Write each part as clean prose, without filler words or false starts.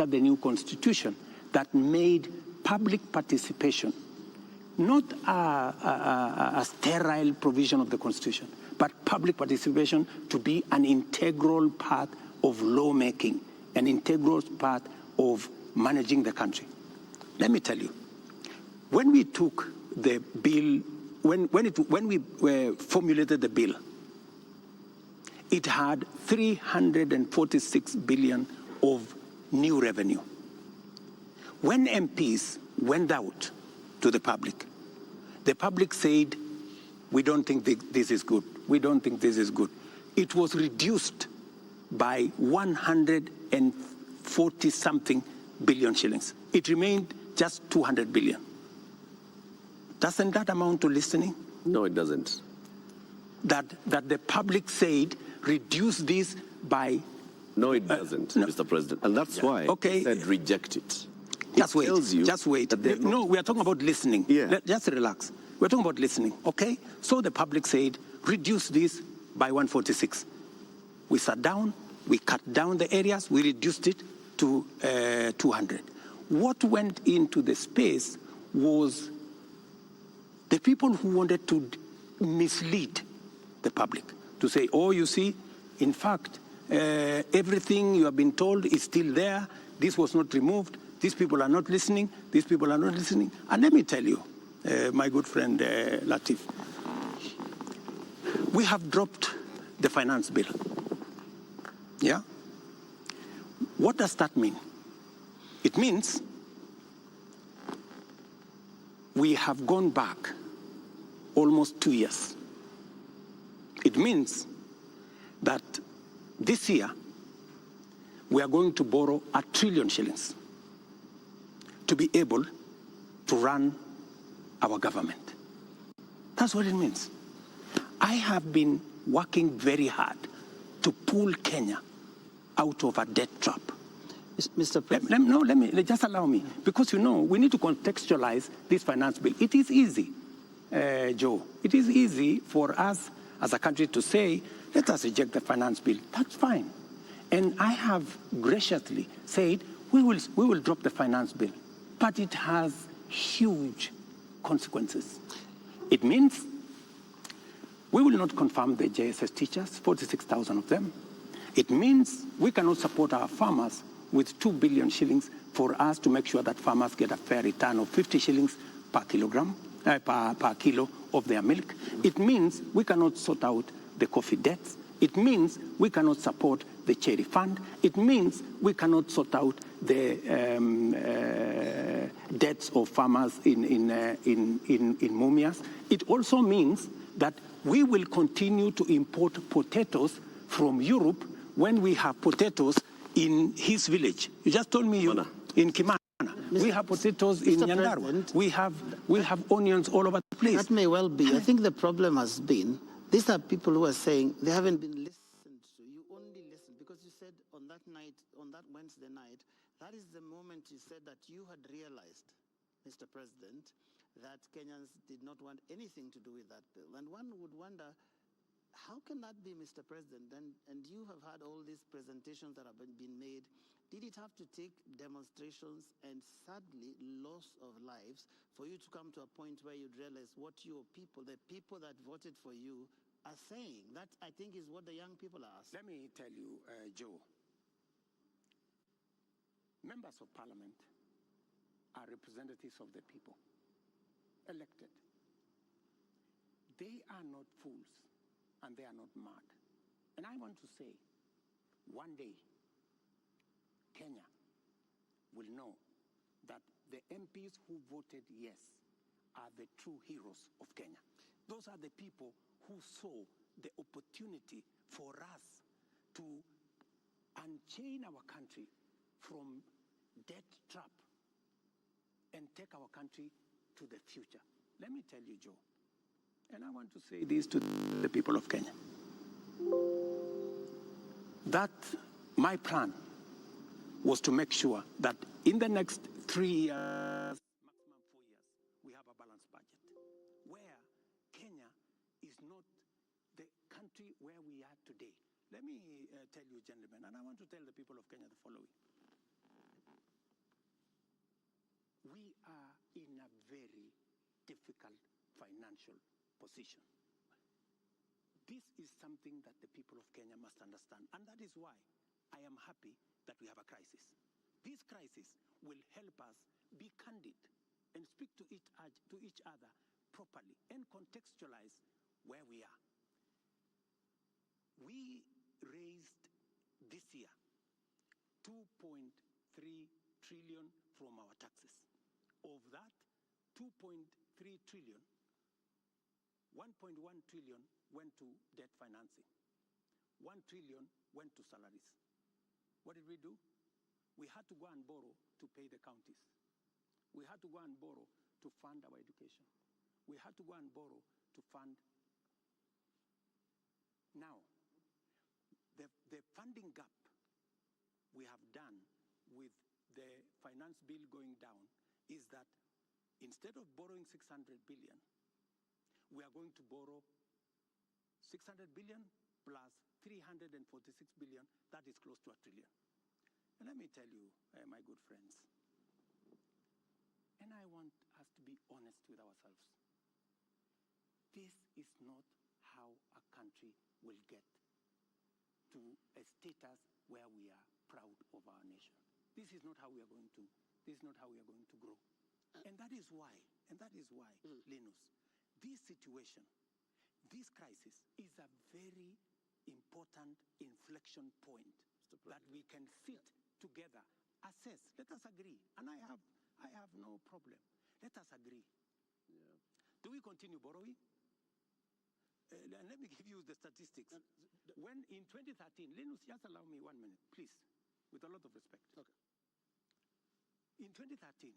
after the new constitution that made public participation not a sterile provision of the constitution, but public participation to be an integral part of lawmaking, an integral part of managing the country. Let me tell you, when we took the bill, when we formulated the bill, it had 346 billion of new revenue. When MPs went out to the public said, we don't think this is good. We don't think this is good. It was reduced by 140-something billion shillings. It remained just 200 billion. Doesn't that amount to listening? No, it doesn't. That the public said, reduce this by... No, it doesn't, no. Mr. President. And that's why I said reject it. Just wait. Just wait. No, we are talking about listening. Yeah. Just relax. We're talking about listening, okay? So the public said, reduce this by 146. We sat down, we cut down the areas, we reduced it to 200. What went into the space was the people who wanted to mislead the public, to say, oh, you see, in fact, everything you have been told is still there. This was not removed. These people are not listening. These people are not listening. And let me tell you, my good friend Latif, we have dropped the finance bill. Yeah? What does that mean? It means we have gone back almost 2 years. It means that this year we are going to borrow 1 trillion shillings to be able to run our government. That's what it means. I have been working very hard to pull Kenya out of a debt trap. Mr. President. Let me just allow me, because you know we need to contextualize this finance bill. It is easy, Joe. It is easy for us as a country to say, let us reject the finance bill. That's fine. And I have graciously said, we will drop the finance bill. But it has huge consequences. It means we will not confirm the JSS teachers, 46,000 of them. It means we cannot support our farmers with 2 billion shillings for us to make sure that farmers get a fair return of 50 shillings per kilogram, per kilo of their milk. It means we cannot sort out the coffee debts. It means we cannot support the cherry fund. It means we cannot sort out the debts of farmers in Mumias. It also means that we will continue to import potatoes from Europe when we have potatoes in his village. You just told me in Kimana. We have potatoes in Nyandarua. We have onions all over the place. That may well be. I think the problem has been, these are people who are saying they haven't been listened to. You only listen because you said on that night, on that Wednesday night, that is the moment you said that you had realized, Mr. President, that Kenyans did not want anything to do with that bill. And one would wonder, how can that be, Mr. President? And you have had all these presentations that have been made. Did it have to take demonstrations and sadly loss of lives for you to come to a point where you'd realize what your people, the people that voted for you, are saying? That, I think, is what the young people are asking. Let me tell you, Joe, members of parliament are representatives of the people, elected. They are not fools and they are not mad. And I want to say, one day, Kenya will know that the MPs who voted yes are the true heroes of Kenya. Those are the people who saw the opportunity for us to unchain our country from debt trap and take our country to the future. Let me tell you, Joe, and I want to say this to the people of Kenya, that my plan was to make sure that in the next 3 years, maximum 4 years, we have a balanced budget, where Kenya is not the country where we are today. Let me tell you, gentlemen, and I want to tell the people of Kenya the following. very difficult financial position. This is something that the people of Kenya must understand, and that is why I am happy that we have a crisis. This crisis will help us be candid and speak to each other properly and contextualize where we are. We raised this year 2.3 trillion from our taxes. Of that 2.3 trillion, 1.1 trillion went to debt financing. 1 trillion went to salaries. What did we do? We had to go and borrow to pay the counties. We had to go and borrow to fund our education. We had to go and borrow to fund. Now, the funding gap we have done with the finance bill going down is that instead of borrowing 600 billion, we are going to borrow 600 billion plus 346 billion. That is close to $1 trillion. And let me tell you, my good friends, and I want us to be honest with ourselves. This is not how a country will get to a status where we are proud of our nation. This is not how we are going to. This is not how we are going to grow. And that is why. Linus, this situation, this crisis is a very important inflection point that we can sit together, assess. Let us agree, and I have no problem. Let us agree. Yeah. Do we continue borrowing? And let me give you the statistics. When in 2013, Linus, just allow me 1 minute, please, with a lot of respect. Okay. In 2013,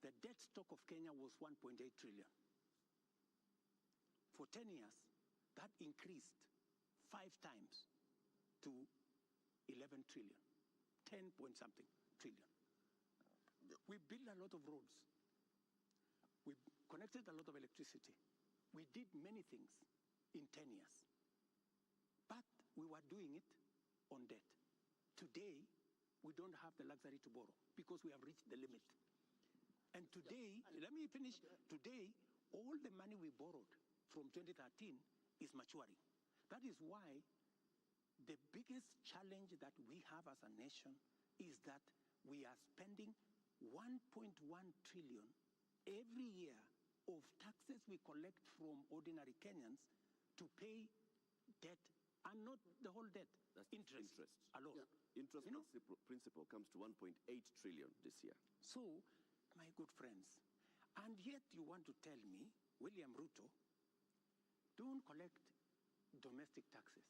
the debt stock of Kenya was 1.8 trillion. For 10 years, that increased 5 times to 11 trillion, 10 point something trillion. We built a lot of roads. We connected a lot of electricity. We did many things in 10 years. But we were doing it on debt. Today, we don't have the luxury to borrow because we have reached the limit. And today, let me finish. Today, all the money we borrowed from 2013 is maturing. That is why the biggest challenge that we have as a nation is that we are spending 1.1 trillion every year of taxes we collect from ordinary Kenyans to pay debt, and not the whole debt. That's interest alone. Yeah. Interest principal comes to 1.8 trillion this year. So, my good friends, and yet you want to tell me, William Ruto, don't collect domestic taxes.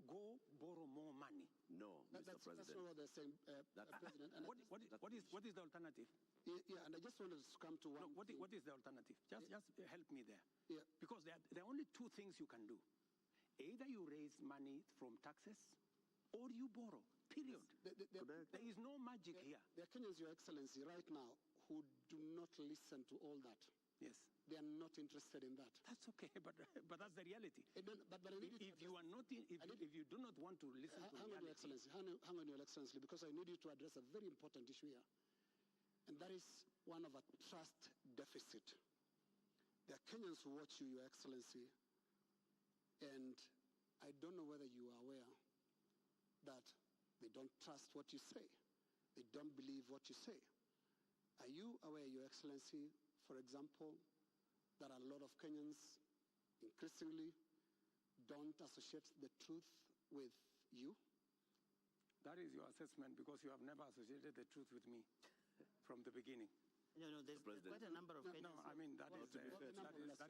Go borrow more money. No, Mr. President. That's not what they're saying, President. And what is the alternative? Yeah, and I just wanted to come to one. No, what is the alternative? Just help me there. Yeah. Because there are only two things you can do. Either you raise money from taxes or you borrow, period. There is no magic here. There are Kenyans, Your Excellency, right now who do not listen to all that. Yes. They are not interested in that. That's okay, but that's the reality. But I need if you are not, if you do not want to listen to reality. Your Excellency, hang on, Your Excellency, because I need you to address a very important issue here. And that is one of a trust deficit. There are Kenyans who watch you, Your Excellency, and I don't know whether you are aware that they don't trust what you say. They don't believe what you say. Are you aware, Your Excellency, for example, that a lot of Kenyans increasingly don't associate the truth with you? That is your assessment because you have never associated the truth with me from the beginning. No, there's quite a number of Kenyans. No, I mean, that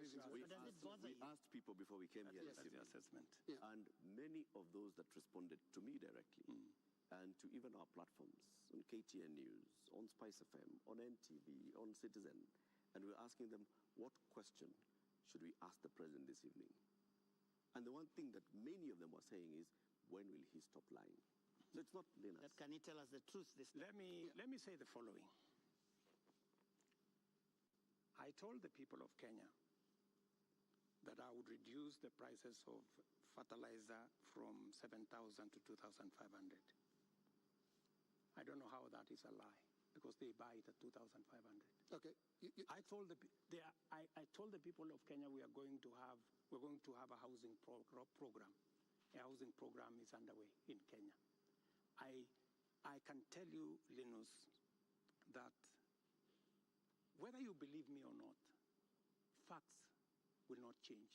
is your assessment. We asked people before we came here. That's your assessment. Yeah. And many of those that responded to me directly and to even our platforms, on KTN News, on Spice FM, on NTV, on Citizen, and we're asking them, what question should we ask the president this evening? And the one thing that many of them were saying is, when will he stop lying? So it's not Linus. That can he tell us the truth this time? Let me say the following. I told the people of Kenya that I would reduce the prices of fertilizer from 7,000 to 2,500. I don't know how that is a lie. because they buy it at 2,500. Okay. I told I told the people of Kenya we're going to have a housing program. A housing program is underway in Kenya. I can tell you, Linus, that whether you believe me or not, facts will not change.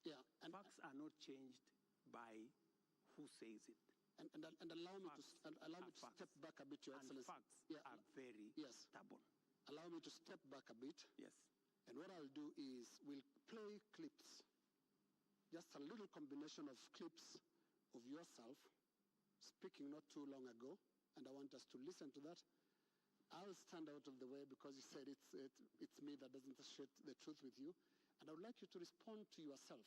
Yeah. And facts are not changed by who says it. And allow me to step back a bit, Your Excellency. And facts are very stubborn. Allow me to step back a bit. Yes. And what I'll do is we'll play clips, just a little combination of clips of yourself speaking not too long ago, and I want us to listen to that. I'll stand out of the way because you said it's me that doesn't share the truth with you, and I would like you to respond to yourself,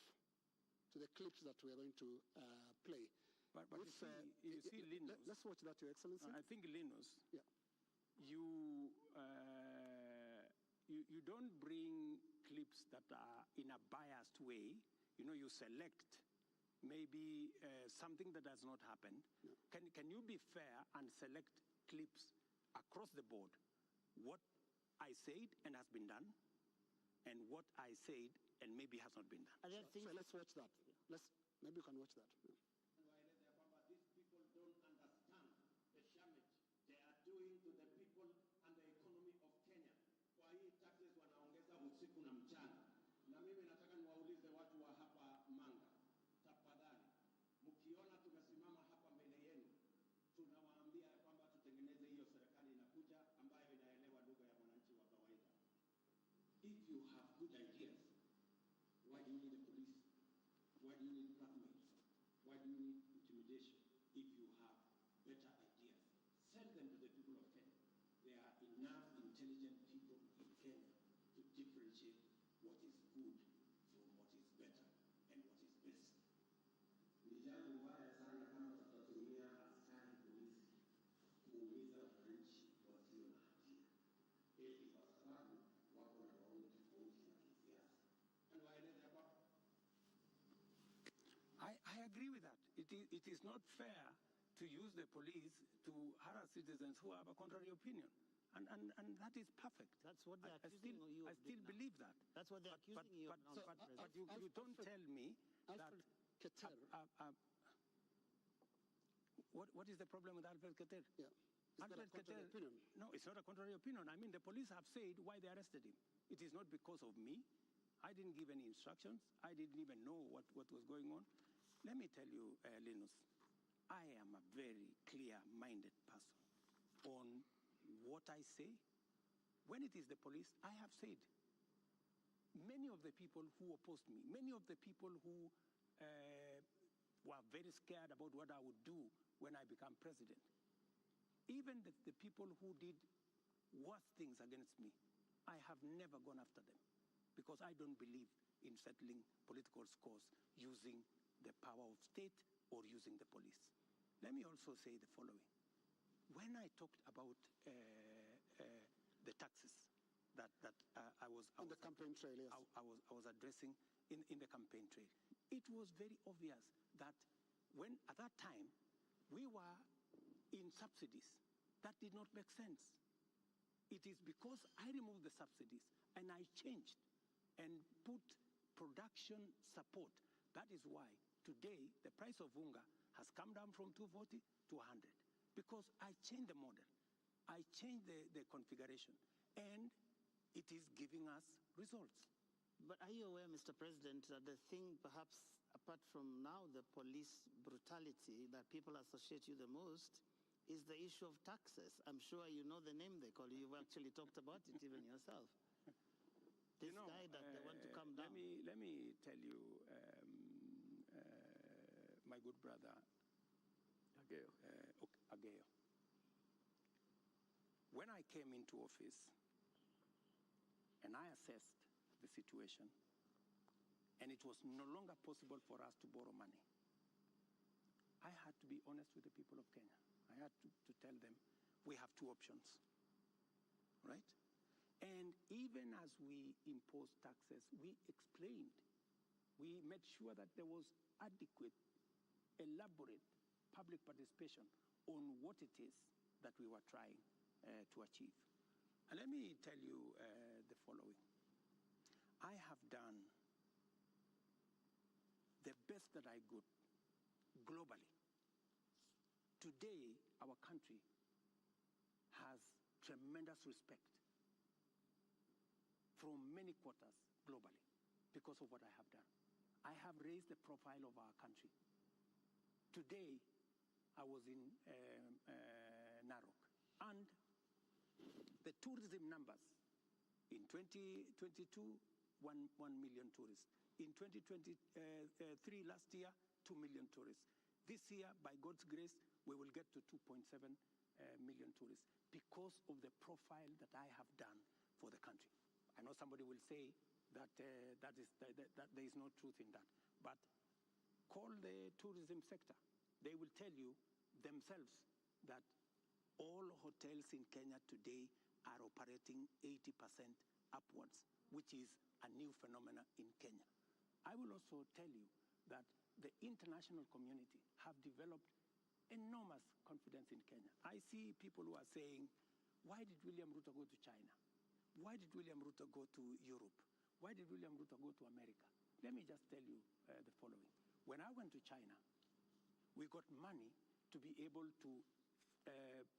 to the clips that we are going to play. But you see, Linus, let's watch that, Your Excellency. I think, Linus, yeah. You don't bring clips that are in a biased way. You know, you select maybe something that has not happened. No. Can you be fair and select clips across the board? What I said and has been done, and what I said and maybe has not been done. So let's watch that. Maybe you can watch that. Yeah. These people don't understand the damage they are doing to the people and the economy of Kenya. Kwa hii taxes wanaongeza usiku na mchana. Na mimi nataka niwaulize watu wa hapa Manga, tafadhali, mkiona tumesimama hapa mbele yenu, tunawaambia kwamba tutengeneze hiyo serikali inakuja ambayo inaelewa lugha ya mwananchi wa kawaida. If you have good ideas, why do you need a police? Why do you need blackmail? Why do you need intimidation? If you have better ideas, send them to the people of Kenya. There are enough intelligent people in Kenya to differentiate what is good from what is better and what is best. Ni jambo mbaya sana kama tutatumia askari polisi kuumiza wananchi wasio na hatia, eti kwa sababu wako na maoni tofauti ya kisiasa. And waeleze hapa. I agree with that. It is not fair to use the police to harass citizens who have a contrary opinion. And that is perfect. That's what they're accusing you of. I still believe that. That's what they're accusing you of. But you don't tell me that... What is the problem with Alfred Keter? Yeah. Alfred Keter, no, it's not a contrary opinion. I mean, the police have said why they arrested him. It is not because of me. I didn't give any instructions. I didn't even know what was going on. Let me tell you, Linus, I am a very clear-minded person on what I say. When it is the police, I have said, many of the people who opposed me, many of the people who were very scared about what I would do when I become president, even the people who did worse things against me, I have never gone after them because I don't believe in settling political scores using the power of state or using the police. Let me also say the following. When I talked about the taxes that I was on the campaign trail, yes. I was addressing in the campaign trail, it was very obvious that when at that time we were in subsidies, that did not make sense. It is because I removed the subsidies and I changed and put production support. That is why today the price of unga has come down from 240 to 100, because I changed the model. I changed the configuration, and it is giving us results. But are you aware, Mr. President, that the thing perhaps, apart from now the police brutality that people associate you the most, is the issue of taxes? I'm sure you know the name they call you. You've actually talked about it even yourself. This guy that they want to come down. Let me tell you, my good brother, Ageo. When I came into office and I assessed the situation, and it was no longer possible for us to borrow money, I had to be honest with the people of Kenya. I had to tell them, we have two options, right? And even as we imposed taxes, we explained, we made sure that there was adequate, elaborate public participation on what it is that we were trying to achieve. And let me tell you the following. I have done the best that I could globally. Today, our country has tremendous respect from many quarters globally because of what I have done. I have raised the profile of our country. Today, I was in Narok, and the tourism numbers in 2022, 1 million tourists. In 2023, last year, 2 million tourists. This year, by God's grace, we will get to 2.7 million tourists because of the profile that I have done for the country. I know somebody will say that, that there is no truth in that, but call the tourism sector. They will tell you themselves that all hotels in Kenya today are operating 80% upwards, which is a new phenomenon in Kenya. I will also tell you that the international community have developed enormous confidence in Kenya. I see people who are saying, why did William Ruto go to China? Why did William Ruto go to Europe? Why did William Ruto go to America? Let me just tell you the following. When I went to China, we got money to be able to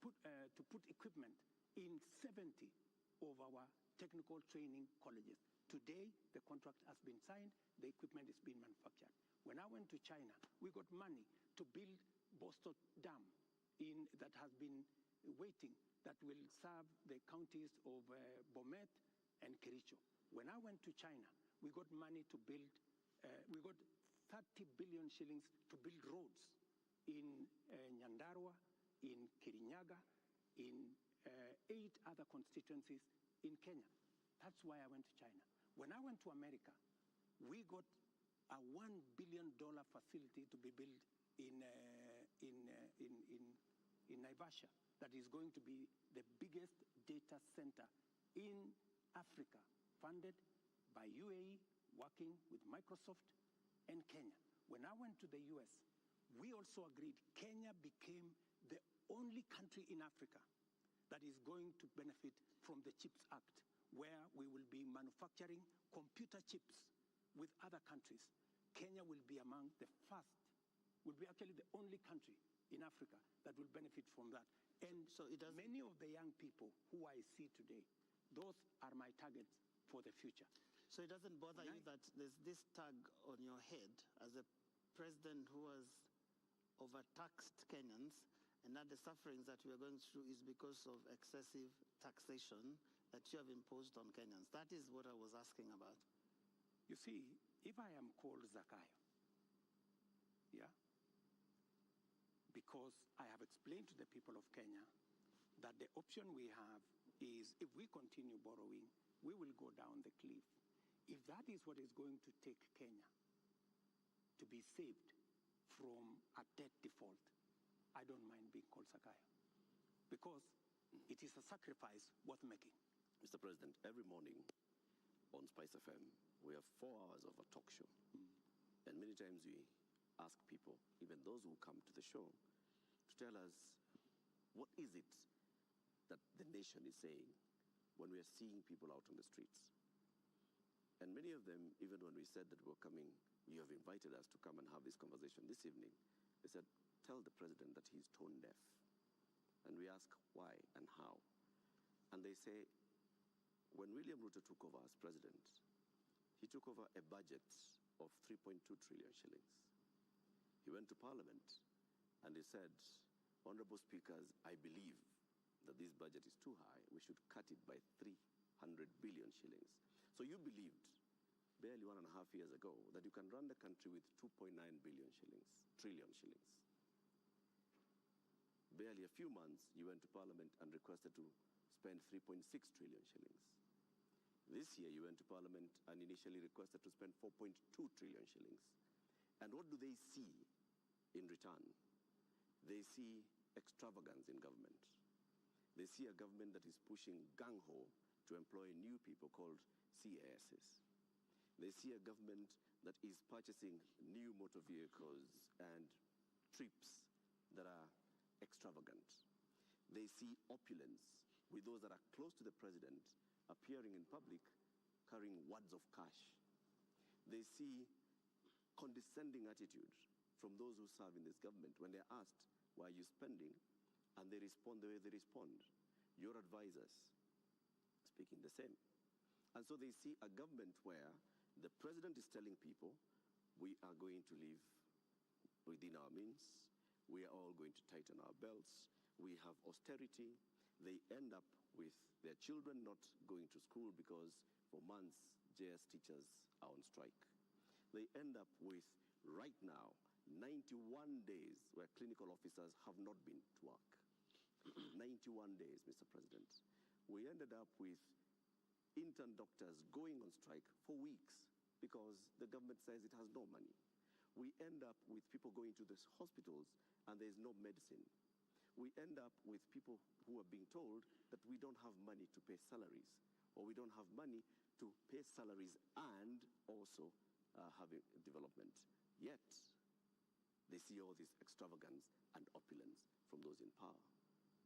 put equipment in 70 of our technical training colleges. Today, the contract has been signed, the equipment is being manufactured. When I went to China, we got money to build Boston Dam that has been waiting, that will serve the counties of Bomet and Kericho. When I went to China, we got money to build, we got 30 billion shillings to build roads in Nyandarua, in Kirinyaga, in 8 other constituencies in Kenya. That's why I went to China. When I went to America, we got a $1 billion facility to be built in Naivasha that is going to be the biggest data center in Africa, funded by UAE, working with Microsoft and Kenya. When I went to the US, we also agreed Kenya became the only country in Africa that is going to benefit from the CHIPS Act, where we will be manufacturing computer chips with other countries. Kenya will be among the first, will be actually the only country in Africa that will benefit from that. And so many of the young people who I see today, those are my targets for the future. So it doesn't bother you that there's this tag on your head as a president who has overtaxed Kenyans, and that the sufferings that we are going through is because of excessive taxation that you have imposed on Kenyans? That is what I was asking about. You see, if I am called Zakayo, yeah, because I have explained to the people of Kenya that the option we have is if we continue borrowing, we will go down the cliff. If that is what is going to take Kenya to be saved from a debt default, I don't mind being called Zakayo, because it is a sacrifice worth making. Mr. President, every morning on Spice FM, we have 4 hours of a talk show. And many times we ask people, even those who come to the show, to tell us what is it that the nation is saying when we are seeing people out on the streets. And many of them, even when we said that we were coming, you have invited us to come and have this conversation this evening, they said, tell the president that he's tone deaf. And we ask why and how. And they say, when William Ruto took over as president, he took over a budget of 3.2 trillion shillings. He went to Parliament and he said, Honorable Speakers, I believe that this budget is too high. We should cut it by 300 billion shillings. So you believed, barely 1.5 years ago, that you can run the country with 2.9 trillion shillings. Barely a few months, you went to Parliament and requested to spend 3.6 trillion shillings. This year, you went to Parliament and initially requested to spend 4.2 trillion shillings. And what do they see in return? They see extravagance in government. They see a government that is pushing gung-ho to employ new people called CASs. They see a government that is purchasing new motor vehicles and trips that are extravagant. They see opulence with those that are close to the president appearing in public carrying wads of cash. They see condescending attitude from those who serve in this government when they're asked, why are you spending? And they respond the way they respond. Your advisors speaking the same. And so they see a government where the president is telling people, we are going to live within our means. We are all going to tighten our belts. We have austerity. They end up with their children not going to school because for months, JS teachers are on strike. They end up with, right now, 91 days where clinical officers have not been to work. 91 days, Mr. President. We ended up with intern doctors going on strike for weeks because the government says it has no money. We end up with people going to the hospitals and there's no medicine. We end up with people who are being told that we don't have money to pay salaries, or we don't have money to pay salaries and also having development. Yet, they see all this extravagance and opulence from those in power.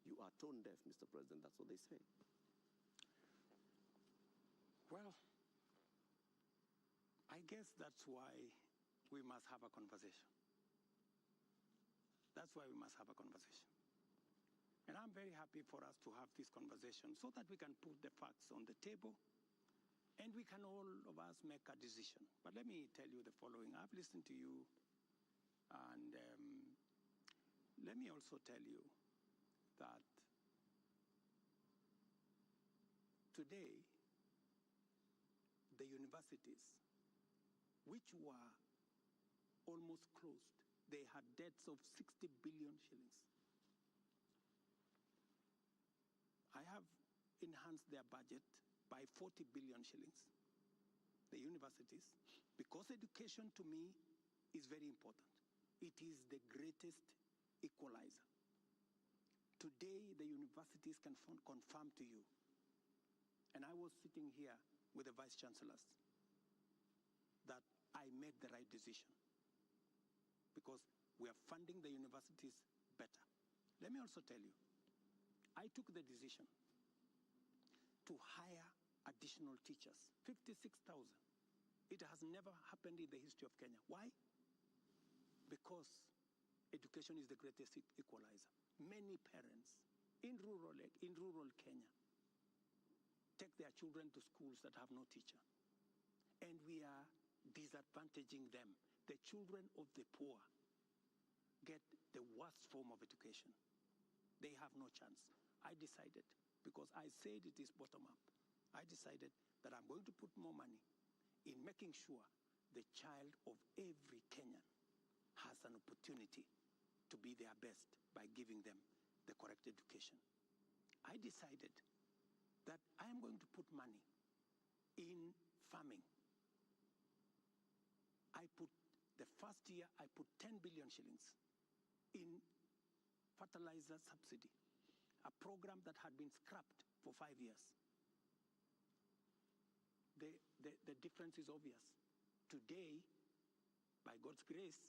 You are tone deaf, Mr. President, that's what they say. Well, I guess that's why we must have a conversation. That's why we must have a conversation. And I'm very happy for us to have this conversation so that we can put the facts on the table and we can all of us make a decision. But let me tell you the following. I've listened to you, and let me also tell you that today, the universities, which were almost closed, they had debts of 60 billion shillings. I have enhanced their budget by 40 billion shillings, the universities, because education to me is very important. It is the greatest equalizer. Today, the universities can confirm to you, and I was sitting here with the vice chancellors, that I made the right decision because we are funding the universities better. Let me also tell you, I took the decision to hire additional teachers, 56,000. It has never happened in the history of Kenya. Why? Because education is the greatest equalizer. Many parents in rural Kenya take their children to schools that have no teacher. And we are disadvantaging them. The children of the poor get the worst form of education. They have no chance. I decided, because I said it is bottom up, I decided that I'm going to put more money in making sure the child of every Kenyan has an opportunity to be their best by giving them the correct education. I decided that I am going to put money in farming. The first year, I put 10 billion shillings in fertilizer subsidy, a program that had been scrapped for 5 years. The difference is obvious. Today, by God's grace,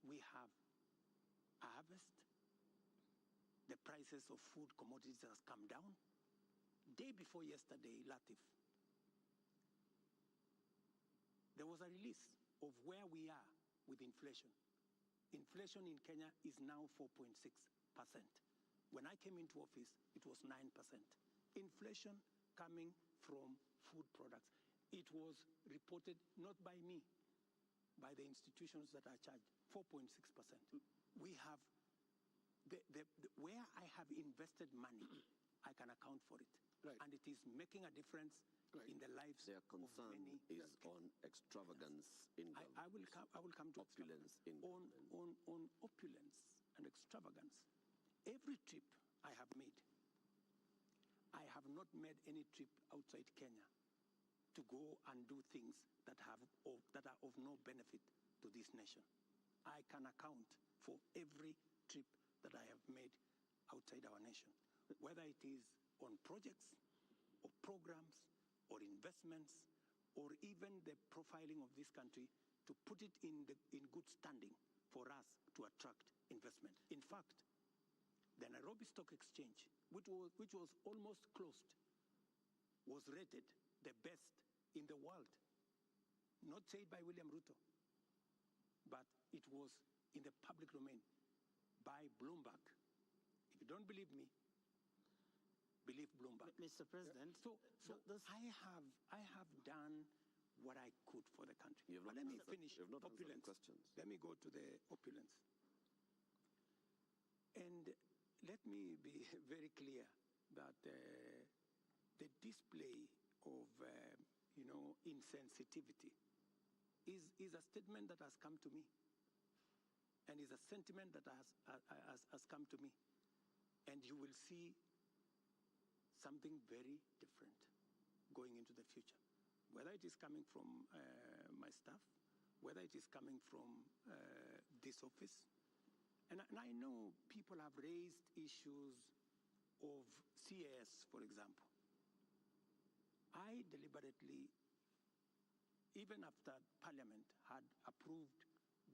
we have a harvest. The prices of food commodities has come down. Day before yesterday, Latif, there was a release of where we are with inflation. Inflation in Kenya is now 4.6%. When I came into office, it was 9%. Inflation coming from food products. It was reported not by me, by the institutions that are charged, 4.6%. We have, where I have invested money, I can account for it. Right. And it is making a difference in the lives Their concern of many. is on extravagance in government. I will come to opulence in government. on opulence and extravagance. Every trip I have made, I have not made any trip outside Kenya to go and do things that are of no benefit to this nation. I can account for every trip that I have made outside our nation, whether it is on projects or programs or investments or even the profiling of this country to put it in good standing for us to attract investment. In fact, the Nairobi Stock Exchange, which was almost closed, was rated the best in the world. Not said by William Ruto, but it was in the public domain by Bloomberg. If you don't believe me, believe Bloomberg. Mr. President, So I have done what I could for the country. But let me finish opulence. Let me go to the opulence. And let me be very clear that the display of insensitivity is a statement that has come to me, and is a sentiment that has come to me. And you will see something very different going into the future, whether it is coming from my staff, whether it is coming from this office. And I know people have raised issues of CAS, for example. I deliberately, even after Parliament had approved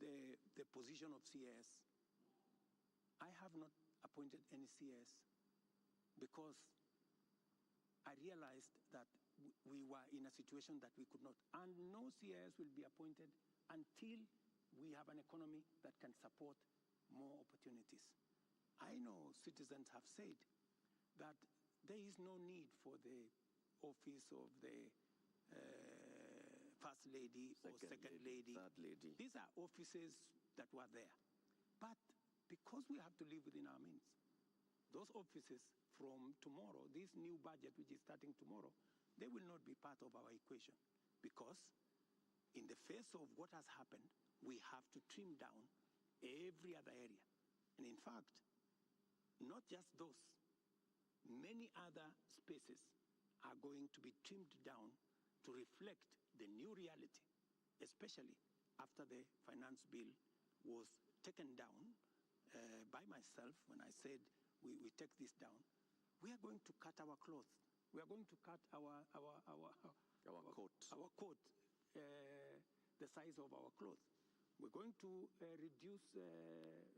the position of CAS, I have not appointed any CAS because I realized that we were in a situation that we could not. And no CAS will be appointed until we have an economy that can support more opportunities. I know citizens have said that there is no need for the office of the First Lady or Second Lady. Third Lady. These are offices that were there. But because we have to live within our means, those offices from tomorrow, this new budget which is starting tomorrow, they will not be part of our equation, because in the face of what has happened, we have to trim down every other area. And in fact, not just those, many other spaces are going to be trimmed down to reflect the new reality, especially after the finance bill was taken down by myself. When I said we take this down, we are going to cut our clothes. We are going to cut our coat, the size of our clothes. We're going to reduce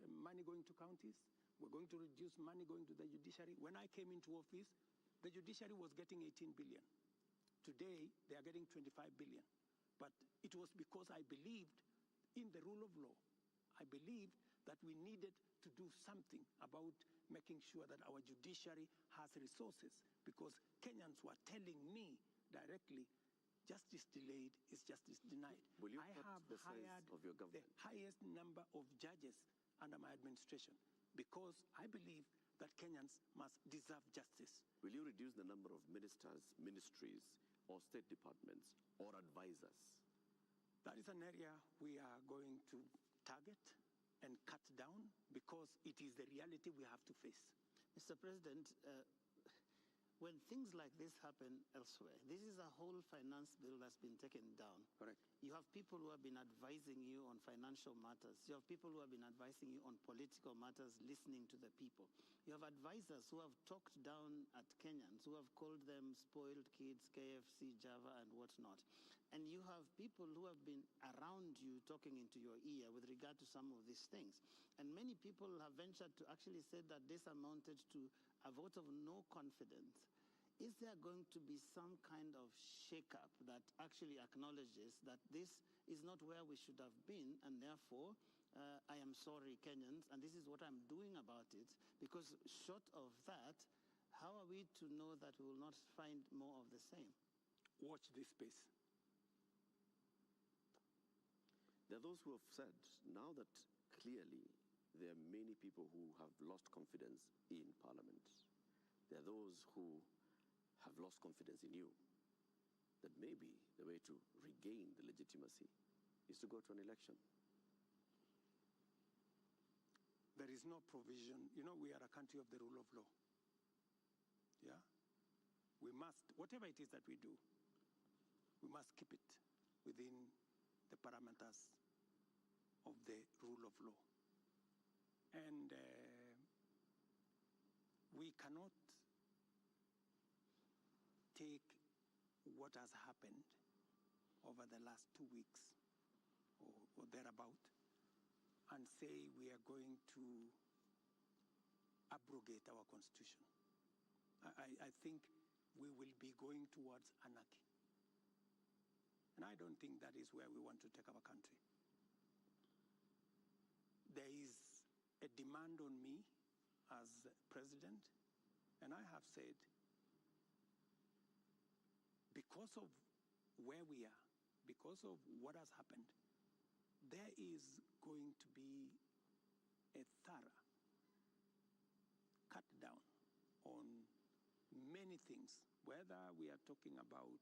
money going to counties. We're going to reduce money going to the judiciary. When I came into office, the judiciary was getting 18 billion. Today, they are getting 25 billion. But it was because I believed in the rule of law. I believed that we needed to do something about making sure that our judiciary has resources, because Kenyans were telling me directly, justice delayed is justice denied. Will you I cut have the size hired of your government? the highest number of judges under my administration, because I believe that Kenyans must deserve justice. Will you reduce the number of ministers, ministries, or state departments, or advisors? That is an area we are going to target and cut down, because it is the reality we have to face. Mr. President, when things like this happen elsewhere, this is a whole finance bill that's been taken down. Correct. You have people who have been advising you on financial matters. You have people who have been advising you on political matters, listening to the people. You have advisors who have talked down at Kenyans, who have called them spoiled kids, KFC, Java, and whatnot. And you have people who have been around you talking into your ear with regard to some of these things. And many people have ventured to actually say that this amounted to a vote of no confidence. Is there going to be some kind of shakeup that actually acknowledges that this is not where we should have been, and therefore, I am sorry, Kenyans, and this is what I'm doing about it? Because short of that, how are we to know that we will not find more of the same? Watch this space. There are those who have said now that clearly there are many people who have lost confidence in Parliament. There are those who have lost confidence in you, that maybe the way to regain the legitimacy is to go to an election. There is no provision. You know, we are a country of the rule of law. Yeah? We must, whatever it is that we do, we must keep it within the parameters of the rule of law. And we cannot take what has happened over the last 2 weeks or thereabout and say we are going to abrogate our constitution. I think we will be going towards anarchy. And I don't think that is where we want to take our country. There is a demand on me as president, and I have said, because of where we are, because of what has happened, there is going to be a thorough cut down on many things, whether we are talking about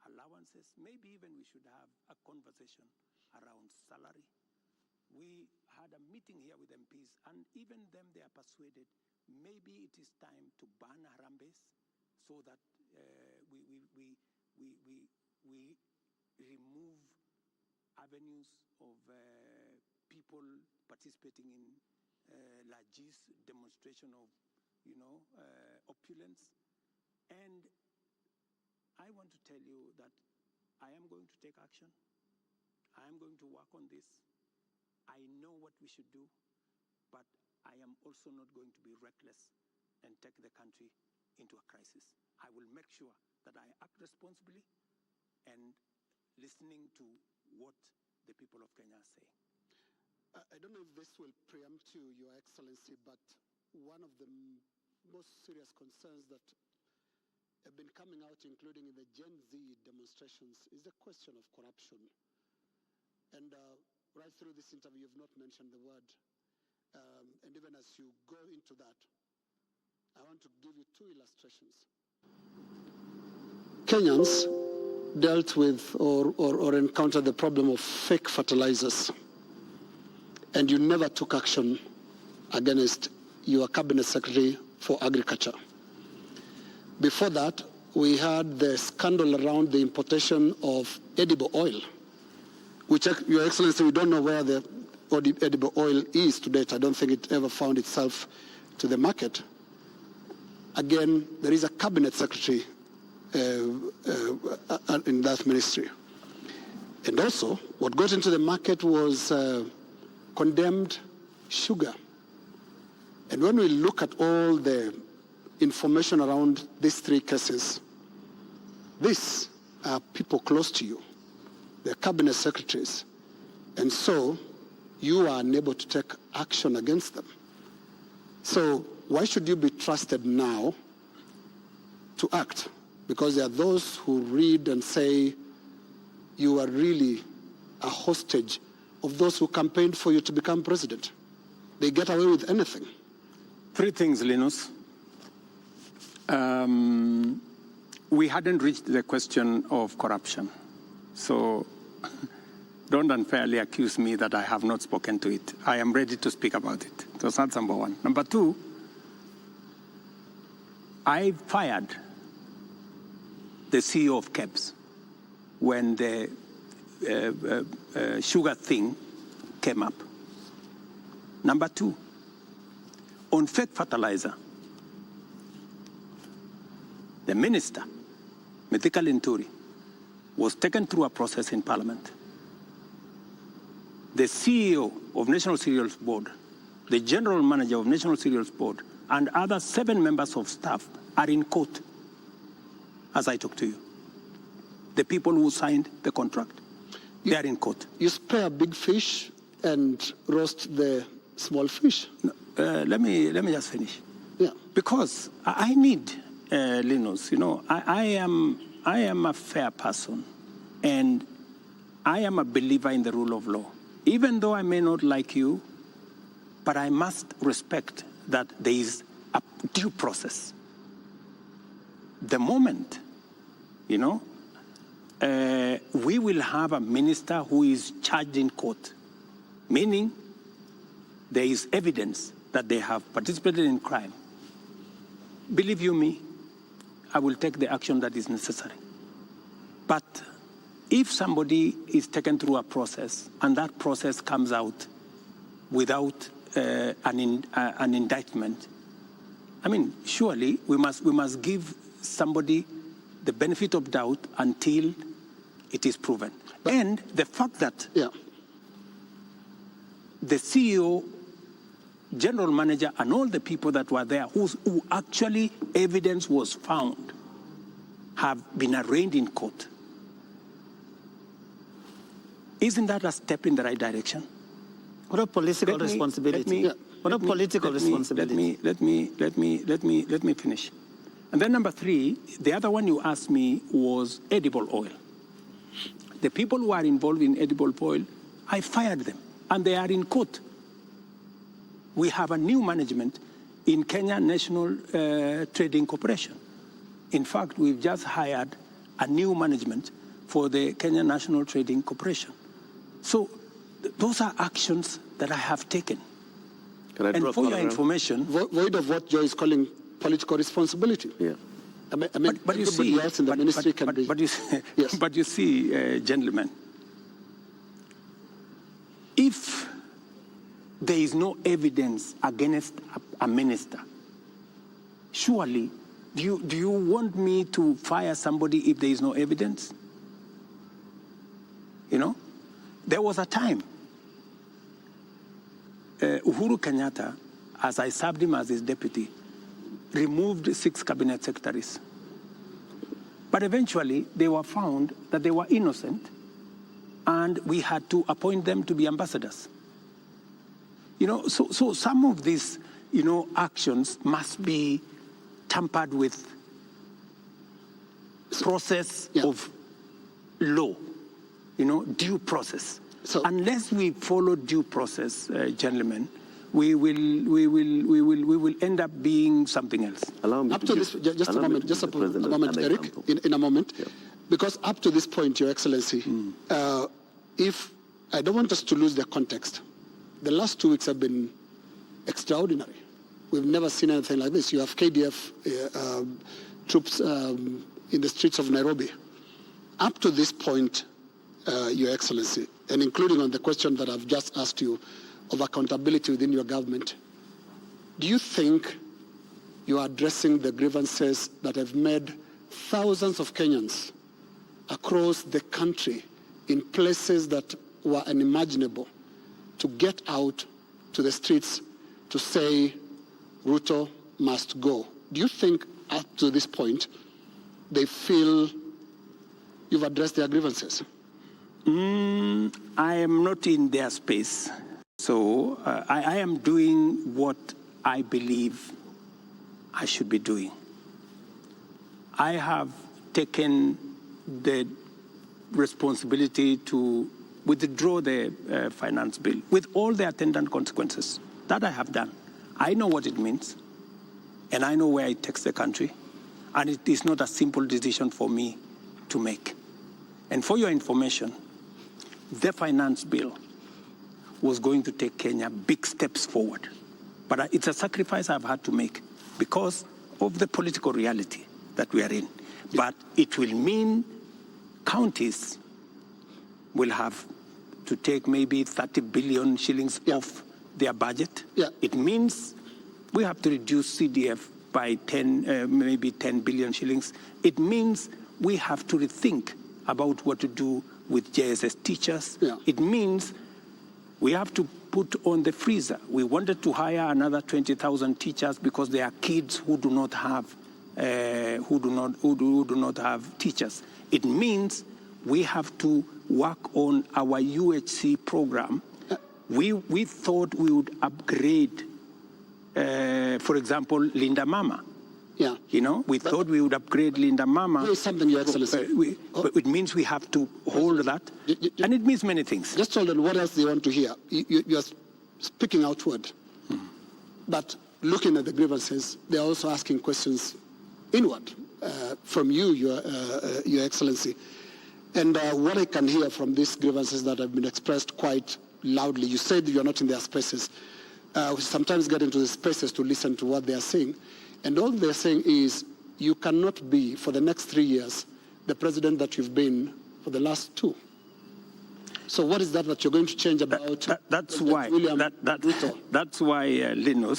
allowances, maybe even we should have a conversation around salary. We had a meeting here with MPs, and even them, they are persuaded maybe it is time to ban Harambes so that we remove avenues of people participating in largesse demonstration of, opulence. And I want to tell you that I am going to take action. I am going to work on this. I know what we should do, but I am also not going to be reckless and take the country into a crisis. I will make sure that I act responsibly and listening to what the people of Kenya say. I don't know if this will preempt you, Your Excellency, but one of the most serious concerns that have been coming out, including in the Gen Z demonstrations, is the question of corruption. And right through this interview, you've not mentioned the word. And even as you go into that, I want to give you two illustrations. Kenyans dealt with or encountered the problem of fake fertilizers. And you never took action against your cabinet secretary for agriculture. Before that, we had the scandal around the importation of edible oil, which, Your Excellency, we don't know where the edible oil is to date. I don't think it ever found itself to the market. Again, there is a cabinet secretary in that ministry. And also, what got into the market was condemned sugar. And when we look at all the information around these three cases, these are people close to you. They're cabinet secretaries. And so you are unable to take action against them. So why should you be trusted now to act? Because there are those who read and say you are really a hostage of those who campaigned for you to become president. They get away with anything. Three things, Linus. We hadn't reached the question of corruption. So don't unfairly accuse me that I have not spoken to it. I am ready to speak about it. So that's number one. Number two, I fired the CEO of KEBS when the sugar thing came up. Number two, on fake fertilizer, the minister, Mithika Linturi, was taken through a process in Parliament. The CEO of National Cereals Board, the General Manager of National Cereals Board, and other 7 members of staff are in court as I talk to you. The people who signed the contract, they are in court. You spare big fish and roast the small fish. No, let me just finish. Yeah. Because I need, Linus, I am a fair person, and I am a believer in the rule of law. Even though I may not like you, but I must respect that there is a due process. The moment, we will have a minister who is charged in court, meaning there is evidence that they have participated in crime. Believe you me, I will take the action that is necessary. But if somebody is taken through a process and that process comes out without an indictment, I mean, surely we must give somebody the benefit of doubt until it is proven. And the fact that the CEO general manager and all the people that were there who actually evidence was found have been arraigned in court. Isn't that a step in the right direction? What a political responsibility. What a political responsibility. Let me finish. And then number 3, the other one you asked me was edible oil. The people who are involved in edible oil, I fired them, and they are in court. We have a new management in Kenya National Trading Corporation. In fact, we've just hired a new management for the Kenya National Trading Corporation. So those are actions that I have taken. And for your information... Void of what Joe is calling political responsibility. Yeah. But you see, else in the ministry can be... But you see, gentlemen, if there is no evidence against a minister, surely, do you want me to fire somebody if there is no evidence? You know, there was a time, Uhuru Kenyatta, as I served him as his deputy, removed 6 cabinet secretaries. But eventually, they were found that they were innocent, and we had to appoint them to be ambassadors. You know, so some of these, you know, actions must be tampered with process of law, you know, due process. So unless we follow due process, gentlemen, we will end up being something else. Allow me up to this, just a moment, Eric, in a moment, because up to this point, Your Excellency, if I don't want us to lose the context, the last 2 weeks have been extraordinary. We've never seen anything like this. You have KDF troops in the streets of Nairobi. Up to this point, Your Excellency, and including on the question that I've just asked you of accountability within your government, do you think you are addressing the grievances that have made thousands of Kenyans across the country in places that were unimaginable to get out to the streets to say Ruto must go? Do you think up to this point they feel you've addressed their grievances? I am not in their space. So I am doing what I believe I should be doing. I have taken the responsibility to withdraw the finance bill with all the attendant consequences. That I have done. I know what it means, and I know where it takes the country, and it is not a simple decision for me to make. And for your information, the finance bill was going to take Kenya big steps forward. But it's a sacrifice I've had to make because of the political reality that we are in. But it will mean counties will have to take maybe 30 billion shillings off their budget. It means we have to reduce CDF by maybe 10 billion shillings. It means we have to rethink about what to do with JSS teachers. It means we have to put on the freezer. We wanted to hire another 20,000 teachers because there are kids who do not have have teachers. It means we have to work on our UHC program. We thought we would upgrade, for example, Linda Mama. You know, we thought we would upgrade Linda Mama. There is something, Your Excellency. It means we have to hold that, and it means many things. Just hold on, what else do you want to hear? You are speaking outward, but looking at the grievances, they are also asking questions inward from you, Your Excellency. And what I can hear from these grievances that have been expressed quite loudly, you said you are not in their spaces. We sometimes get into the spaces to listen to what they are saying. And all they're saying is, you cannot be, for the next 3 years, the president that you've been for the last 2. So what is that you're going to change about? That's why Linus.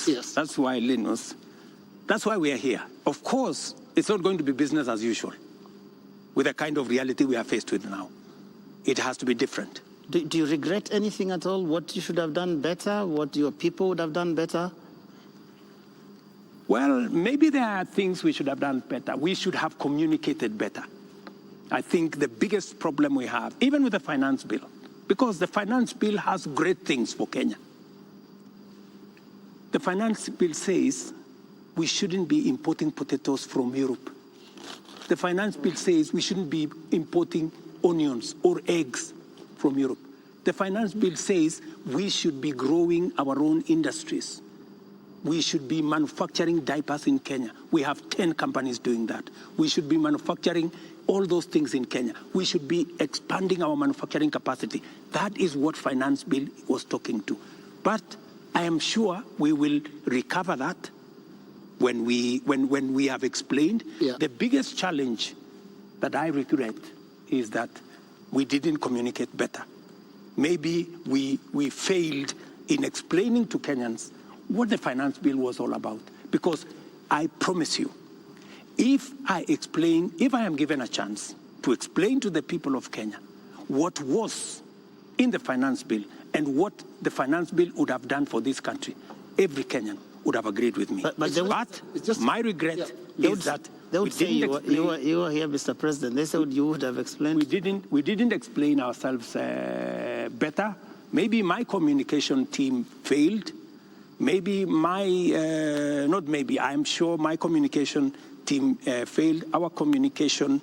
Yes. That's why Linus. That's why we are here. Of course, it's not going to be business as usual with the kind of reality we are faced with now. It has to be different. Do you regret anything at all? What you should have done better? What your people would have done better? Well, maybe there are things we should have done better. We should have communicated better. I think the biggest problem we have, even with the finance bill, because the finance bill has great things for Kenya. The finance bill says we shouldn't be importing potatoes from Europe. The finance bill says we shouldn't be importing onions or eggs from Europe. The finance bill says we should be growing our own industries. We should be manufacturing diapers in Kenya. We have 10 companies doing that. We should be manufacturing all those things in Kenya. We should be expanding our manufacturing capacity. That is what finance bill was talking to. But I am sure we will recover that when we have explained. Yeah. The biggest challenge that I regret is that we didn't communicate better. Maybe we failed in explaining to Kenyans what the finance bill was all about. Because I promise you, if I am given a chance to explain to the people of Kenya what was in the finance bill and what the finance bill would have done for this country, every Kenyan would have agreed with me. But my regret is that they would say you were here, Mr. President. They said you would have explained. We didn't explain ourselves better. Maybe my communication team failed. Maybe I'm sure my communication team failed. Our communication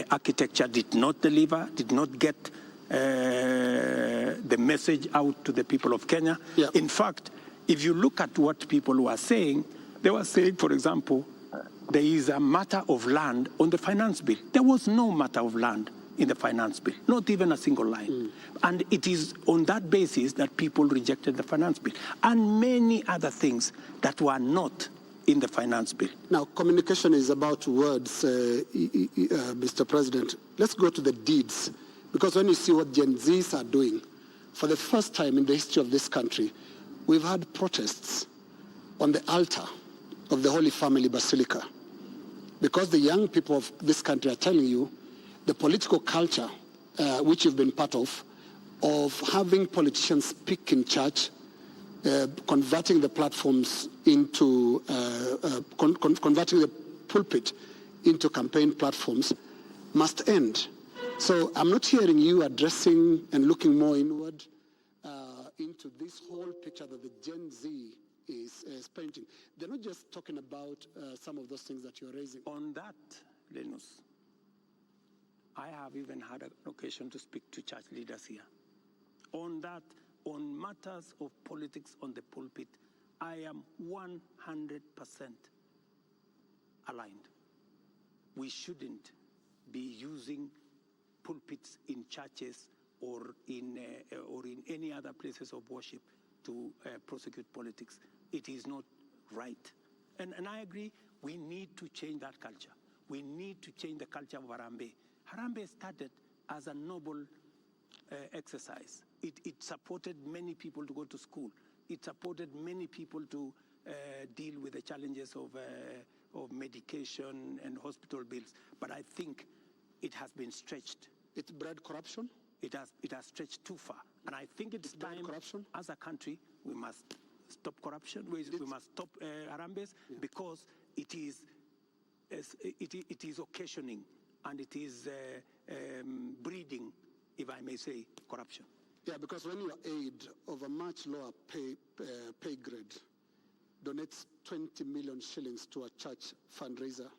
architecture did not deliver, did not get the message out to the people of Kenya. Yeah. In fact, if you look at what people were saying, they were saying, for example, there is a matter of land on the finance bill. There was no matter of land in the finance bill, not even a single line. And it is on that basis that people rejected the finance bill and many other things that were not in the finance bill. Now, communication is about words, Mr. President. Let's go to the deeds, because when you see what Gen Zs are doing, for the first time in the history of this country, we've had protests on the altar of the Holy Family Basilica, because the young people of this country are telling you the political culture, which you've been part of having politicians speak in church, converting the platforms into, converting the pulpit into campaign platforms, must end. So I'm not hearing you addressing and looking more inward into this whole picture that the Gen Z is painting. They're not just talking about some of those things that you're raising. On that, Linus, I have even had an occasion to speak to church leaders here. On that, on matters of politics on the pulpit, I am 100% aligned. We shouldn't be using pulpits in churches or in any other places of worship to prosecute politics. It is not right. And I agree, we need to change that culture. We need to change the culture of Harambee. Harambee started as a noble exercise. It supported many people to go to school. It supported many people to deal with the challenges of medication and hospital bills. But I think it has been stretched. It bred corruption? It has stretched too far. And I think it's time, corruption? as a country, we must stop corruption. We must stop Harambees, because it is occasioning and it is breeding, if I may say, corruption. Yeah, because when your aid of a much lower pay grade donates 20 million shillings to a church fundraiser,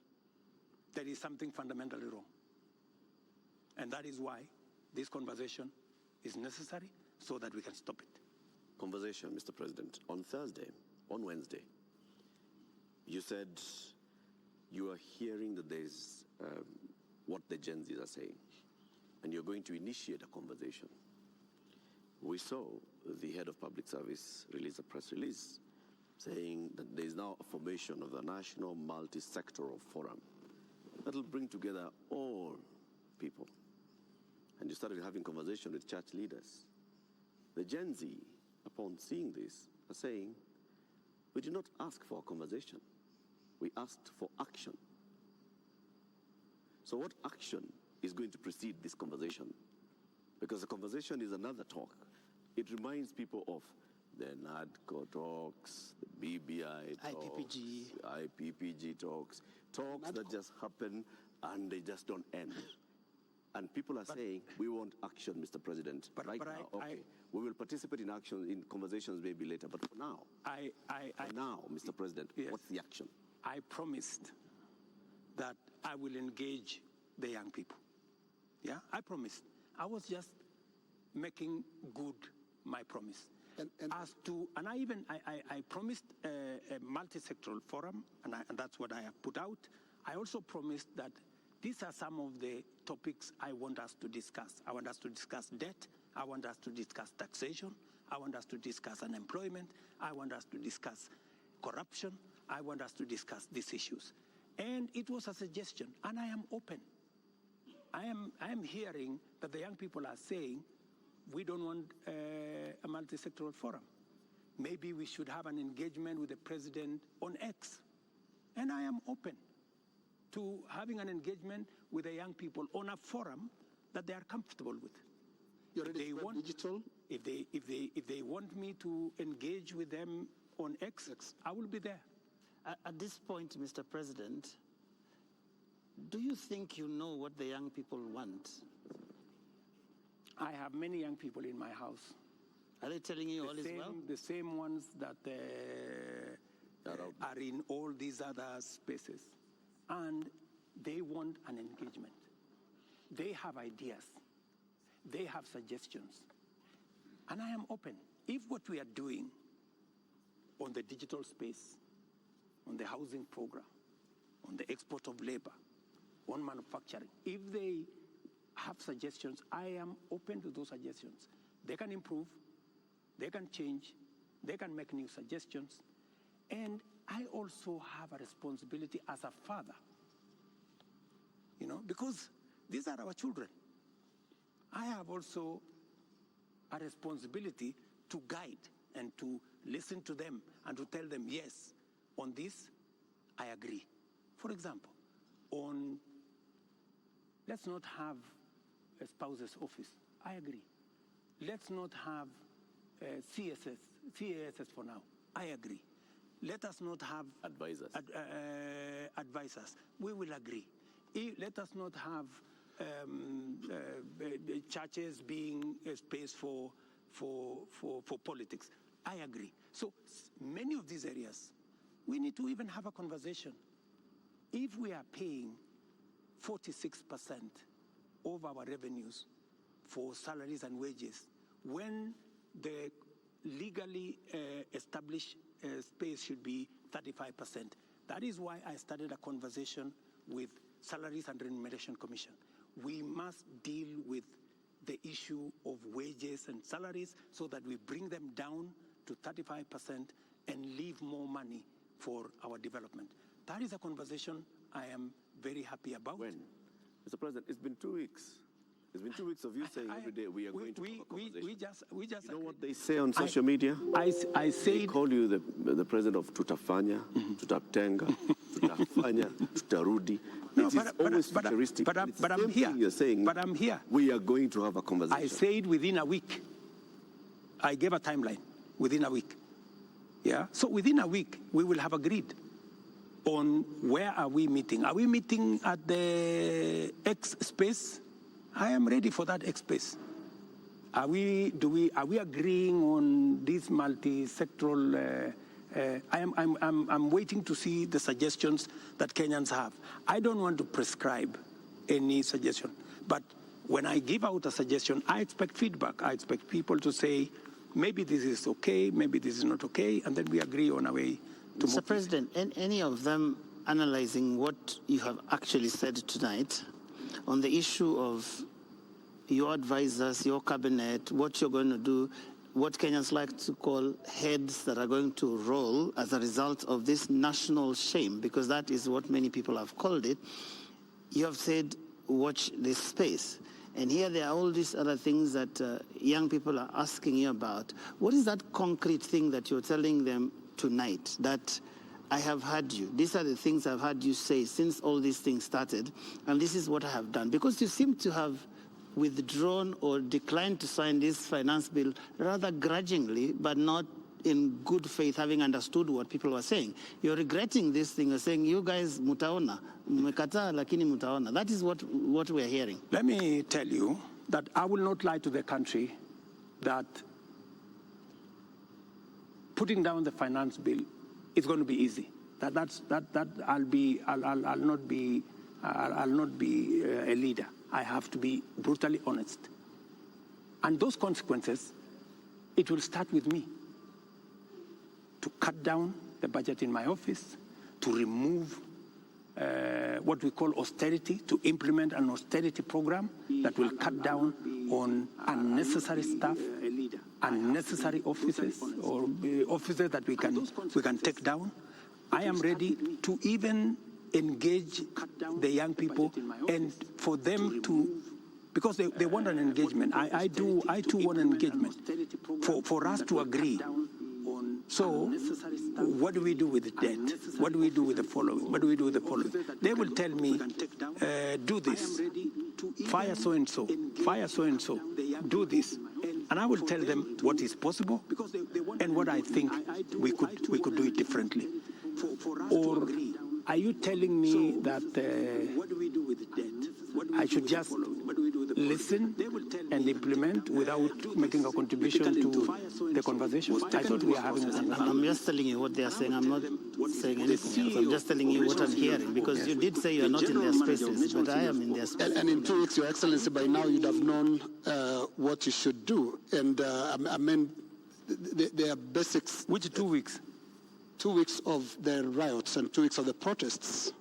there is something fundamentally wrong. And that is why this conversation is necessary, so that we can stop it. Conversation, Mr. President. On Wednesday, you said you are hearing that there's what the Gen Zs are saying, and you're going to initiate a conversation. We saw the head of public service release a press release saying that there is now a formation of the National Multi-Sectoral Forum that will bring together all people. And you started having conversation with church leaders. The Gen Z, upon seeing this, are saying, we did not ask for a conversation. We asked for action. So what action is going to precede this conversation? Because the conversation is another talk. It reminds people of the NADCO talks, the BBI talks, IPPG talks that just happen and they just don't end. And people are saying, we want action, Mr. President, right now. We will participate in action, in conversations maybe later, but for now, Mr. President, yes, what's the action? I promised that I will engage the young people. Yeah, I promised. I was just making good my promise. And I promised a multi-sectoral forum, and that's what I have put out. I also promised that these are some of the topics I want us to discuss. I want us to discuss debt. I want us to discuss taxation. I want us to discuss unemployment. I want us to discuss corruption. I want us to discuss these issues. And it was a suggestion, and I am open. I am hearing that the young people are saying, we don't want a multi-sectoral forum. Maybe we should have an engagement with the president on X. And I am open to having an engagement with the young people on a forum that they are comfortable with. You're ready for digital? If they want me to engage with them on X, I will be there. At this point, Mr. President, do you think you know what the young people want? I have many young people in my house. Are they telling you all is well? The same ones that are in all these other spaces. And they want an engagement. They have ideas. They have suggestions. And I am open. If what we are doing on the digital space, on the housing program, on the export of labor, on manufacturing, if they have suggestions, I am open to those suggestions. They can improve, they can change, they can make new suggestions. And I also have a responsibility as a father, because these are our children. I have also a responsibility to guide and to listen to them and to tell them, yes, on this, I agree. For example, let's not have a spouse's office. I agree. Let's not have CASS for now. I agree. Let us not have advisors. Advisors. We will agree. Let us not have churches being a space for politics. I agree. So many of these areas, we need to even have a conversation. If we are paying 46% of our revenues for salaries and wages, when the legally established space should be 35%. That is why I started a conversation with Salaries and Remuneration Commission. We must deal with the issue of wages and salaries so that we bring them down to 35% and leave more money for our development. That is a conversation I am very happy about. When? Mr. President, it's been 2 weeks. It's been 2 weeks of you saying every day we are going to have a conversation. We just you know what they say on social media? I say they call you the president of tutafanya, tutatenga, tutafanya, tutarudi. Always futuristic. But I'm here. You're saying, but I'm here. We are going to have a conversation. I said within a week. I gave a timeline within a week. Yeah. So within a week we will have agreed on where are we meeting. Are we meeting at the X space? I am ready for that X space. Are we agreeing on this multi-sectoral? I'm waiting to see the suggestions that Kenyans have. I don't want to prescribe any suggestion, but when I give out a suggestion, I expect feedback. I expect people to say, maybe this is okay, maybe this is not okay, and then we agree on a way to move. Mr. President, any of them analyzing what you have actually said tonight on the issue of your advisors, your cabinet, what you're going to do, what Kenyans like to call heads that are going to roll as a result of this national shame, because that is what many people have called it. You have said, watch this space. And here there are all these other things that young people are asking you about. What is that concrete thing that you're telling them tonight that I have heard you? These are the things I've heard you say since all these things started, and this is what I have done. Because you seem to have withdrawn or declined to sign this finance bill rather grudgingly, but not in good faith, having understood what people were saying. You're regretting this thing. You're saying, you guys, mutaona, mmekataa lakini mutaona. That is what we're hearing. Let me tell you that I will not lie to the country that putting down the finance bill is going to be easy. I'll not be a leader. I have to be brutally honest. And those consequences, it will start with me. To cut down the budget in my office, to remove what we call austerity, to implement an austerity program that will cut down on unnecessary stuff, unnecessary offices, or offices that we can take down. I am ready to even engage the young people and for them to, because they want an engagement. I too want an engagement for us to agree. So, what do we do with the debt? What do we do with the following? What do we do with the following? They will tell me, do this, fire so-and-so, fire so-and-so, do this. And I will tell them what is possible and what I think we could do it differently. Or are you telling me that I should just listen and implement without making a contribution to the conversation? I thought we are having a conversation. I'm just telling you what they are saying. I'm not saying anything else. I'm just telling you what I'm hearing, because you did say you are not in their spaces, but I am in their spaces. And in 2 weeks, Your Excellency, by now you'd have known what you should do. And I mean, there are basics. Which 2 weeks? 2 weeks of the riots and 2 weeks of the protests.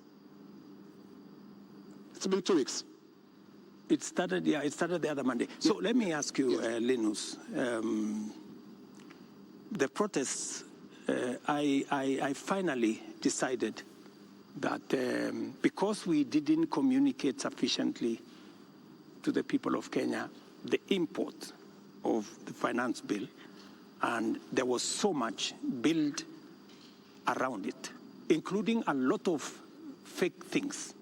It's been 2 weeks. It started the other Monday. So let me ask you, Linus, the protests, I finally decided that because we didn't communicate sufficiently to the people of Kenya the import of the finance bill, and there was so much built around it, including a lot of fake things,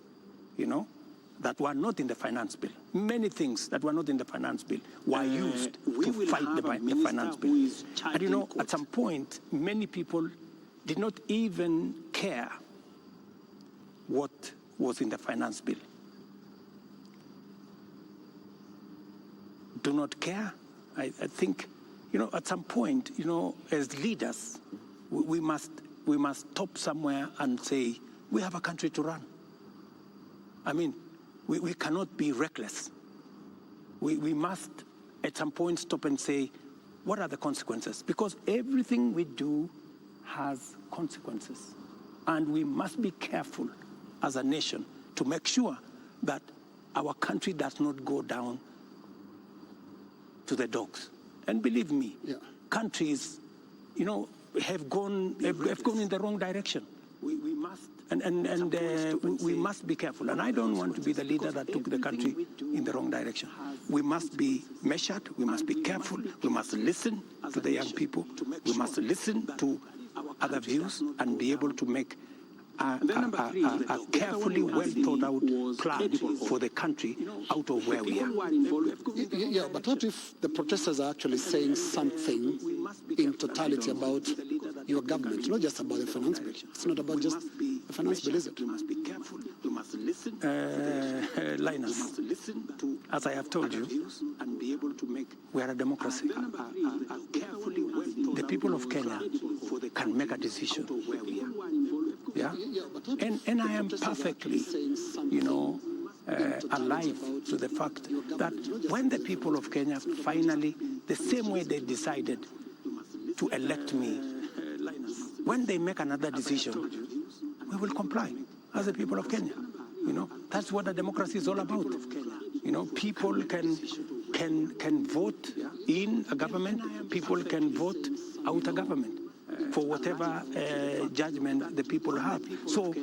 that were not in the finance bill. Many things that were not in the finance bill were used to fight the finance bill. And at some point, many people did not even care what was in the finance bill. Do not care. I think, at some point, as leaders, we must stop somewhere and say, we have a country to run. I mean, we cannot be reckless. We must, at some point, stop and say, what are the consequences? Because everything we do has consequences. And we must be careful as a nation to make sure that our country does not go down to the dogs. And believe me, countries, have gone in the wrong direction. We must. We must be careful. And I don't want to be the leader that took the country in the wrong direction. We must be measured. We must be careful. We must listen to the young people. We must listen to other views and be able to make a carefully well thought out plan for the country out of where we are. Yeah, but what if the protesters are actually saying something in totality about your government, not just about the finance bill? It's not about just the finance bill, is it? We must be careful. We must listen. Linus, as I have told you, we are a democracy. The people of Kenya can make a decision. Yeah, and I am perfectly, alive to the fact that when the people of Kenya finally, the same way they decided to elect me, when they make another decision, we will comply as the people of Kenya. That's what a democracy is all about. People can vote in a government. People can vote out a government for whatever judgment the people have. So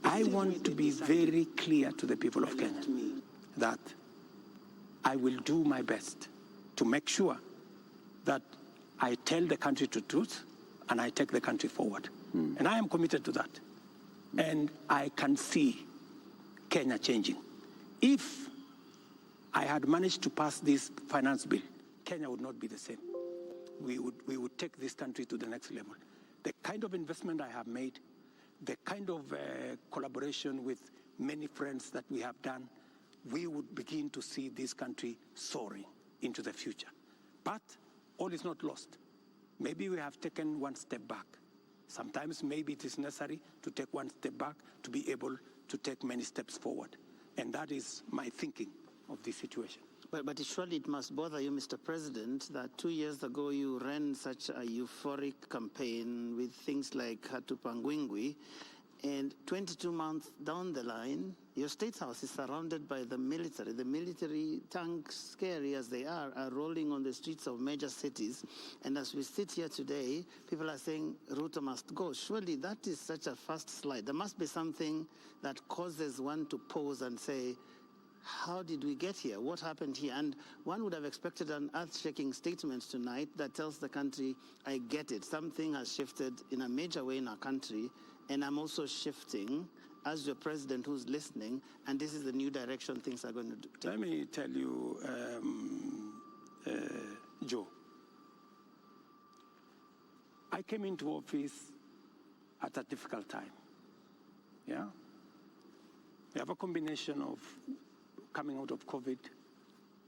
I want to be very clear to the people of Kenya that I will do my best to make sure that I tell the country the truth and I take the country forward. And I am committed to that. And I can see Kenya changing. If I had managed to pass this finance bill, Kenya would not be the same. We would take this country to the next level. The kind of investment I have made, the kind of collaboration with many friends that we have done, we would begin to see this country soaring into the future. But all is not lost. Maybe we have taken one step back. Sometimes maybe it is necessary to take one step back to be able to take many steps forward. And that is my thinking of this situation. But surely it must bother you, Mr. President, that 2 years ago you ran such a euphoric campaign with things like Hatupangwingwi, and 22 months down the line, your State House is surrounded by the military. The military tanks, scary as they are rolling on the streets of major cities. And as we sit here today, people are saying Ruto must go. Surely that is such a fast slide. There must be something that causes one to pause and say, how did we get here? What happened here? And one would have expected an earth-shaking statement tonight that tells the country, I get it. Something has shifted in a major way in our country, and I'm also shifting as your president who's listening, and this is the new direction things are going to take. Let me tell you, Joe, I came into office at a difficult time. Yeah? We have a combination of coming out of COVID.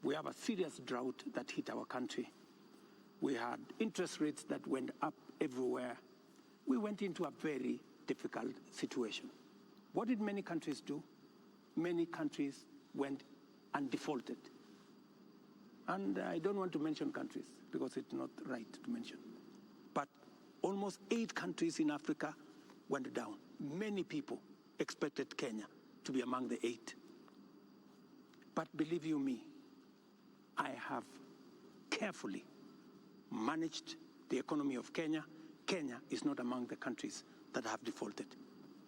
We have a serious drought that hit our country. We had interest rates that went up everywhere. We went into a very difficult situation. What did many countries do? Many countries went and defaulted. And I don't want to mention countries because it's not right to mention. But almost 8 countries in Africa went down. Many people expected Kenya to be among the 8. But believe you me, I have carefully managed the economy of Kenya. Kenya is not among the countries that have defaulted.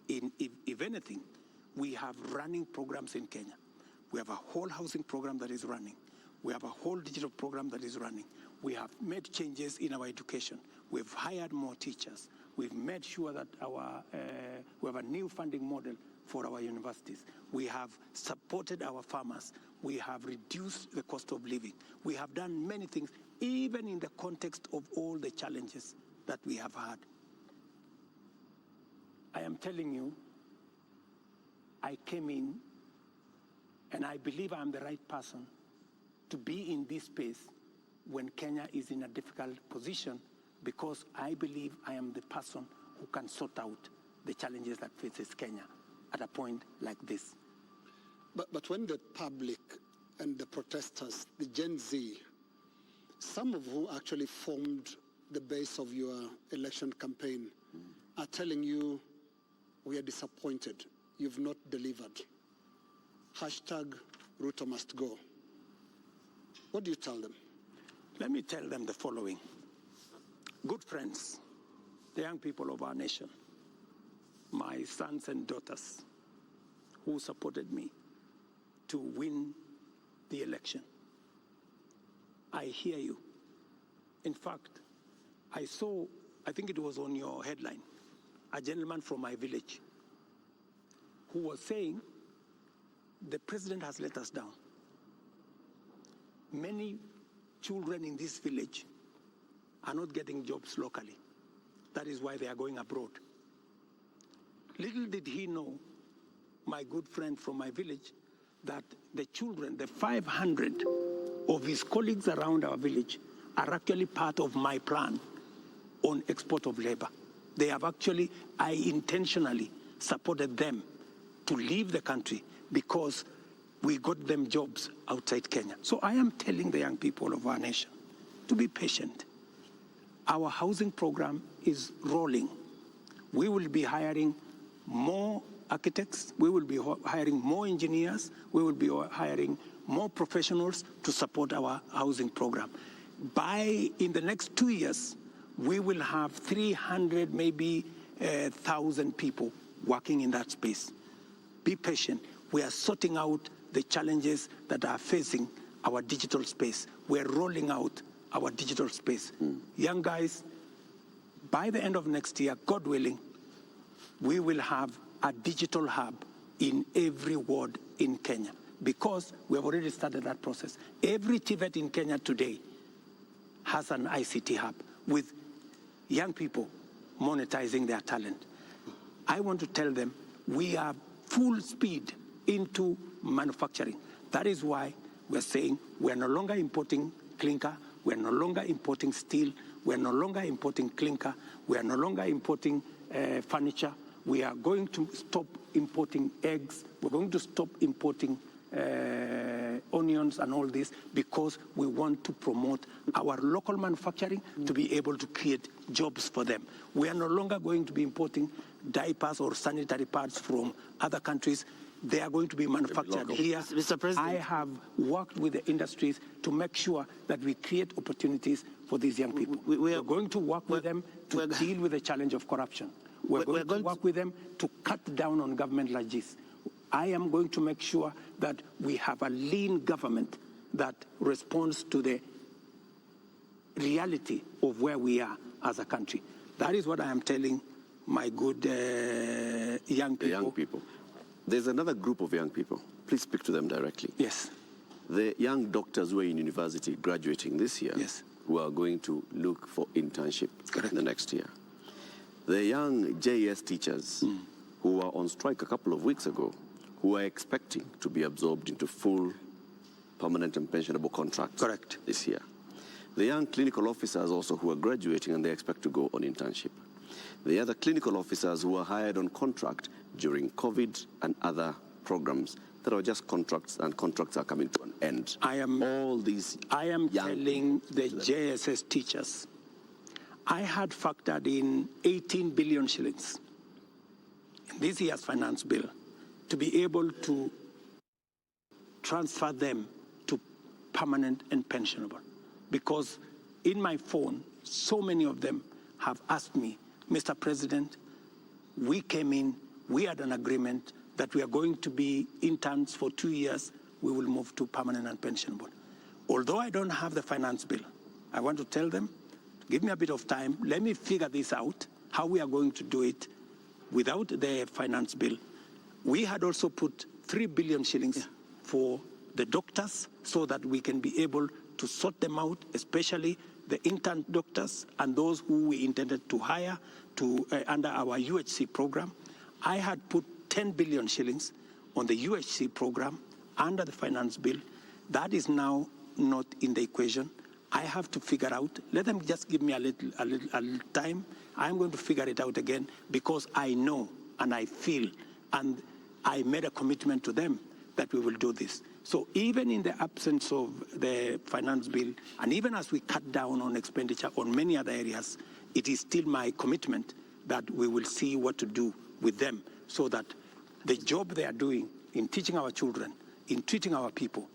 If anything, we have running programs in Kenya. We have a whole housing program that is running. We have a whole digital program that is running. We have made changes in our education. We've hired more teachers. We've made sure that we have a new funding model for our universities. We have supported our farmers. We have reduced the cost of living. We have done many things, even in the context of all the challenges that we have had. I am telling you, I came in, and I believe I'm the right person to be in this space when Kenya is in a difficult position, because I believe I am the person who can sort out the challenges that faces Kenya at a point like this. But when the public and the protesters, the Gen Z, some of whom actually formed the base of your election campaign, are telling you, we are disappointed, you've not delivered. Hashtag Ruto must go. What do you tell them? Let me tell them the following. Good friends, the young people of our nation, my sons and daughters who supported me to win the election, I hear you. In fact, I saw, I think it was on your headline, a gentleman from my village who was saying, the president has let us down. Many children in this village are not getting jobs locally. That is why they are going abroad. Little did he know, my good friend from my village, that the children, the 500 of his colleagues around our village, are actually part of my plan on export of labor. They have actually, I intentionally supported them to leave the country because we got them jobs outside Kenya. So I am telling the young people of our nation to be patient. Our housing program is rolling. We will be hiring more architects. We will be hiring more engineers. We will be hiring more professionals to support our housing program. In the next 2 years, we will have 300, maybe 1,000 people working in that space. Be patient. We are sorting out the challenges that are facing our digital space. We're rolling out our digital space. Young guys, by the end of next year, God willing, we will have a digital hub in every ward in Kenya. because we have already started that process. Every TVET in Kenya today has an ICT hub with young people monetizing their talent. I want to tell them we are full speed into manufacturing. That is why we're saying we're no longer importing clinker, we're no longer importing steel, we're no longer importing clinker, we are no longer importing furniture. We are going to stop importing eggs. We're going to stop importing onions and all this because we want to promote our local manufacturing to be able to create jobs for them. We are no longer going to be importing diapers or sanitary pads from other countries. They are going to be manufactured here. Mr. President, I have worked with the industries to make sure that we create opportunities for these young people. We're going to work with them to deal with the challenge of corruption. We're going to work with them to cut down on government like this. I am going to make sure that we have a lean government that responds to the reality of where we are as a country. That is what I am telling my good young people. The young people. There's another group of young people. Please speak to them directly. Yes. The young doctors who are in university graduating this year, yes, who are going to look for internship Correct. the next year. The young JS teachers who were on strike a couple of weeks ago, who are expecting to be absorbed into full permanent and pensionable contracts Correct. this year. The young clinical officers also who are graduating and they expect to go on internship. The other clinical officers who are hired on contract during COVID and other programs that are just contracts, and contracts are coming to an end. I am telling the JSS teachers, I had factored in 18 billion shillings in this year's finance bill to be able to transfer them to permanent and pensionable. Because in my phone, so many of them have asked me, Mr. President, we came in, we had an agreement that we are going to be interns for 2 years, we will move to permanent and pensionable. Although I don't have the finance bill, I want to tell them, give me a bit of time, let me figure this out, how we are going to do it without the finance bill. We had also put 3 billion shillings for the doctors so that we can be able to sort them out, especially the intern doctors and those who we intended to hire to under our UHC program. I had put 10 billion shillings on the UHC program under the finance bill. That is now not in the equation. I have to figure out, let them just give me a little time. I'm going to figure it out again because I know and I feel and I made a commitment to them that we will do this. So even in the absence of the finance bill, and even as we cut down on expenditure on many other areas, it is still my commitment that we will see what to do with them so that the job they are doing in teaching our children, in treating our people,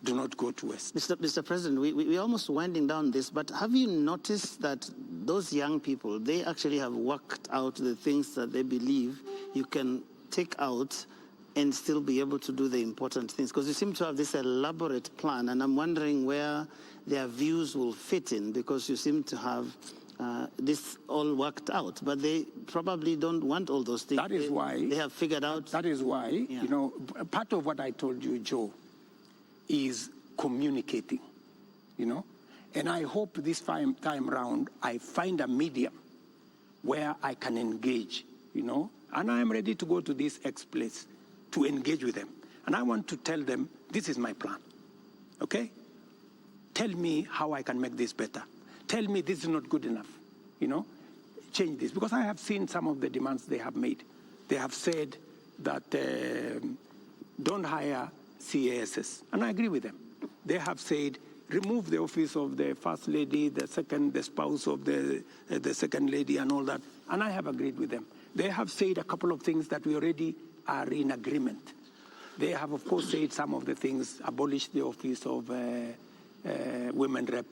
do not go to waste. Mr. President, we're almost winding down this, but have you noticed that those young people, they actually have worked out the things that they believe you can take out and still be able to do the important things? Because you seem to have this elaborate plan, and I'm wondering where their views will fit in, because you seem to have this all worked out, but they probably don't want all those things. That is why they have figured out. That is why, you know, part of what I told you, Joe, is communicating, you know, and I hope this time round I find a medium where I can engage, you know, and I am ready to go to this place to engage with them. And I want to tell them, this is my plan, okay? Tell me how I can make this better. Tell me this is not good enough, you know? Change this. Because I have seen some of the demands they have made. They have said that don't hire CASs, and I agree with them. They have said, remove the office of the first lady, the spouse of the second lady and all that, and I have agreed with them. They have said a couple of things that we already are in agreement. They have, of course, said some of the things, abolish the office of women rep.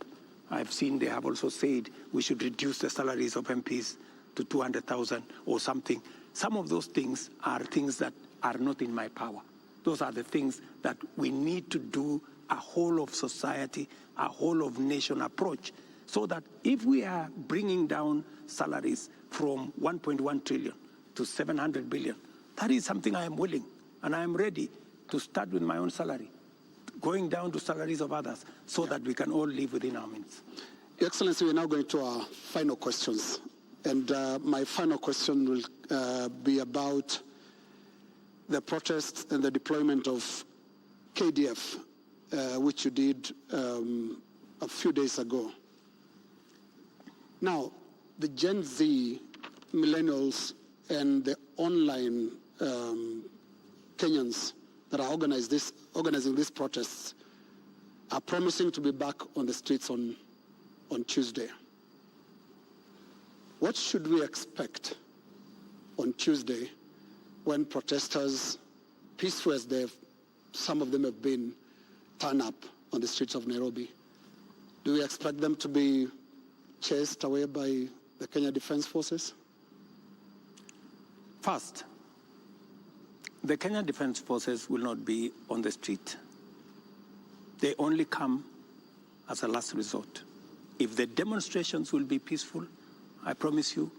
I've seen they have also said we should reduce the salaries of MPs to 200,000 or something. Some of those things are things that are not in my power. Those are the things that we need to do a whole of society, a whole of nation approach, so that if we are bringing down salaries from 1.1 trillion to 700 billion, that is something I am willing and I am ready to start with my own salary, going down to salaries of others, so that we can all live within our means. Your Excellency, we're now going to our final questions. And my final question will be about the protests and the deployment of KDF, which you did a few days ago. Now, the Gen Z, millennials, and the online Kenyans that are organizing these protests are promising to be back on the streets on Tuesday. What should we expect on Tuesday when protesters, peaceful as some of them have been, turn up on the streets of Nairobi? Do we expect them to be chased away by the Kenya Defense Forces? First, the Kenya Defense Forces will not be on the street. They only come as a last resort. If the demonstrations will be peaceful, I promise you,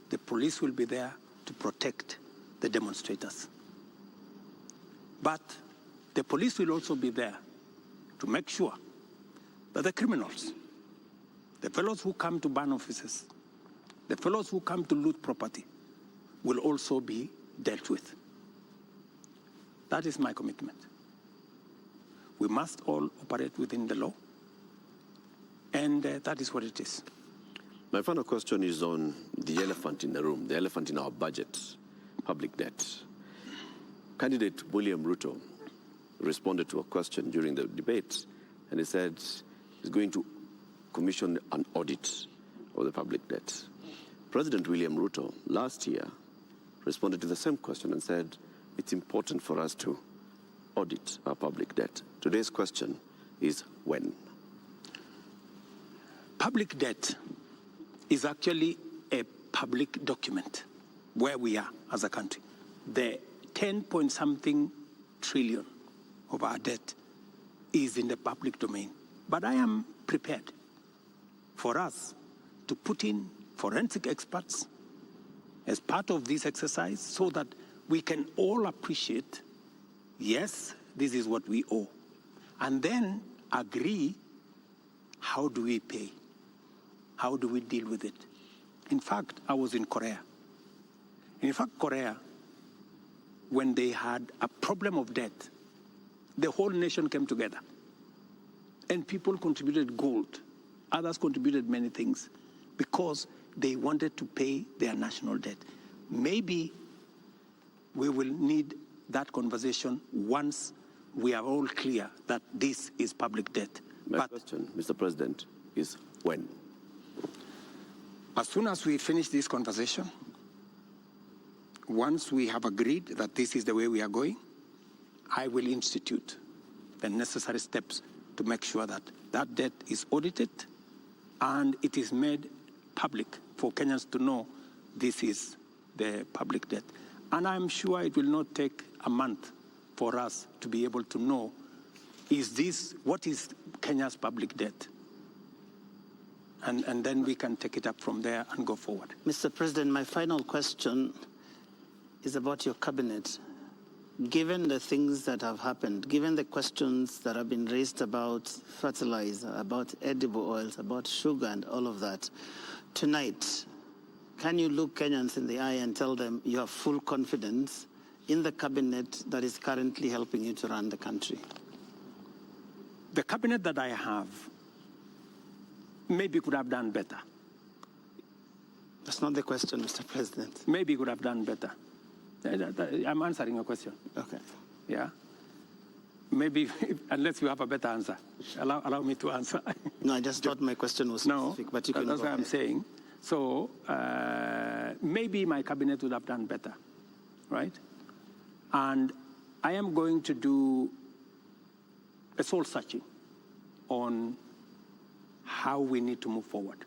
the police will be there to protect the demonstrators. But the police will also be there to make sure that the criminals, the fellows who come to burn offices, the fellows who come to loot property, will also be dealt with. That is my commitment. We must all operate within the law, and that is what it is. My final question is on the elephant in the room, the elephant in our budget, public debt. Candidate William Ruto responded to a question during the debate, and he said he's going to commission an audit of the public debt. President William Ruto last year responded to the same question and said it's important for us to audit our public debt. Today's question is when? Public debt is actually a public document where we are as a country. The 10-point-something trillion of our debt is in the public domain. But I am prepared for us to put in forensic experts as part of this exercise so that we can all appreciate, yes, this is what we owe, and then agree, how do we pay? How do we deal with it? In fact, I was in Korea. In fact, Korea, when they had a problem of debt, the whole nation came together. And people contributed gold. Others contributed many things because they wanted to pay their national debt. Maybe we will need that conversation once we are all clear that this is public debt. My question, Mr. President, is when? As soon as we finish this conversation, once we have agreed that this is the way we are going, I will institute the necessary steps to make sure that that debt is audited and it is made public for Kenyans to know this is the public debt. And I'm sure it will not take a month for us to be able to know, what is Kenya's public debt? And then we can take it up from there and go forward. Mr. President, my final question is about your cabinet. Given the things that have happened, given the questions that have been raised about fertilizer, about edible oils, about sugar and all of that, tonight, can you look Kenyans in the eye and tell them you have full confidence in the cabinet that is currently helping you to run the country? The cabinet that I have maybe could have done better. That's not the question, Mr. President. Maybe could have done better. I'm answering your question. Okay. Yeah? Maybe, unless you have a better answer. Allow me to answer. No, I just thought my question was specific, but you can that's go what I'm saying. So maybe my cabinet would have done better, right? And I am going to do a soul searching on how we need to move forward.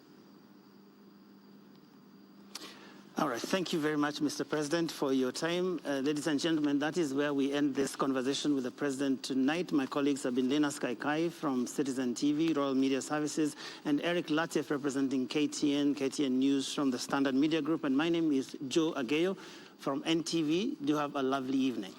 All right. Thank you very much, Mr. President, for your time. Ladies and gentlemen, that is where we end this conversation with the President tonight. My colleagues have been Lena Skaikai from Citizen TV, Royal Media Services, and Eric Latif representing KTN News from the Standard Media Group. And my name is Joe Ageyo from NTV. Do have a lovely evening.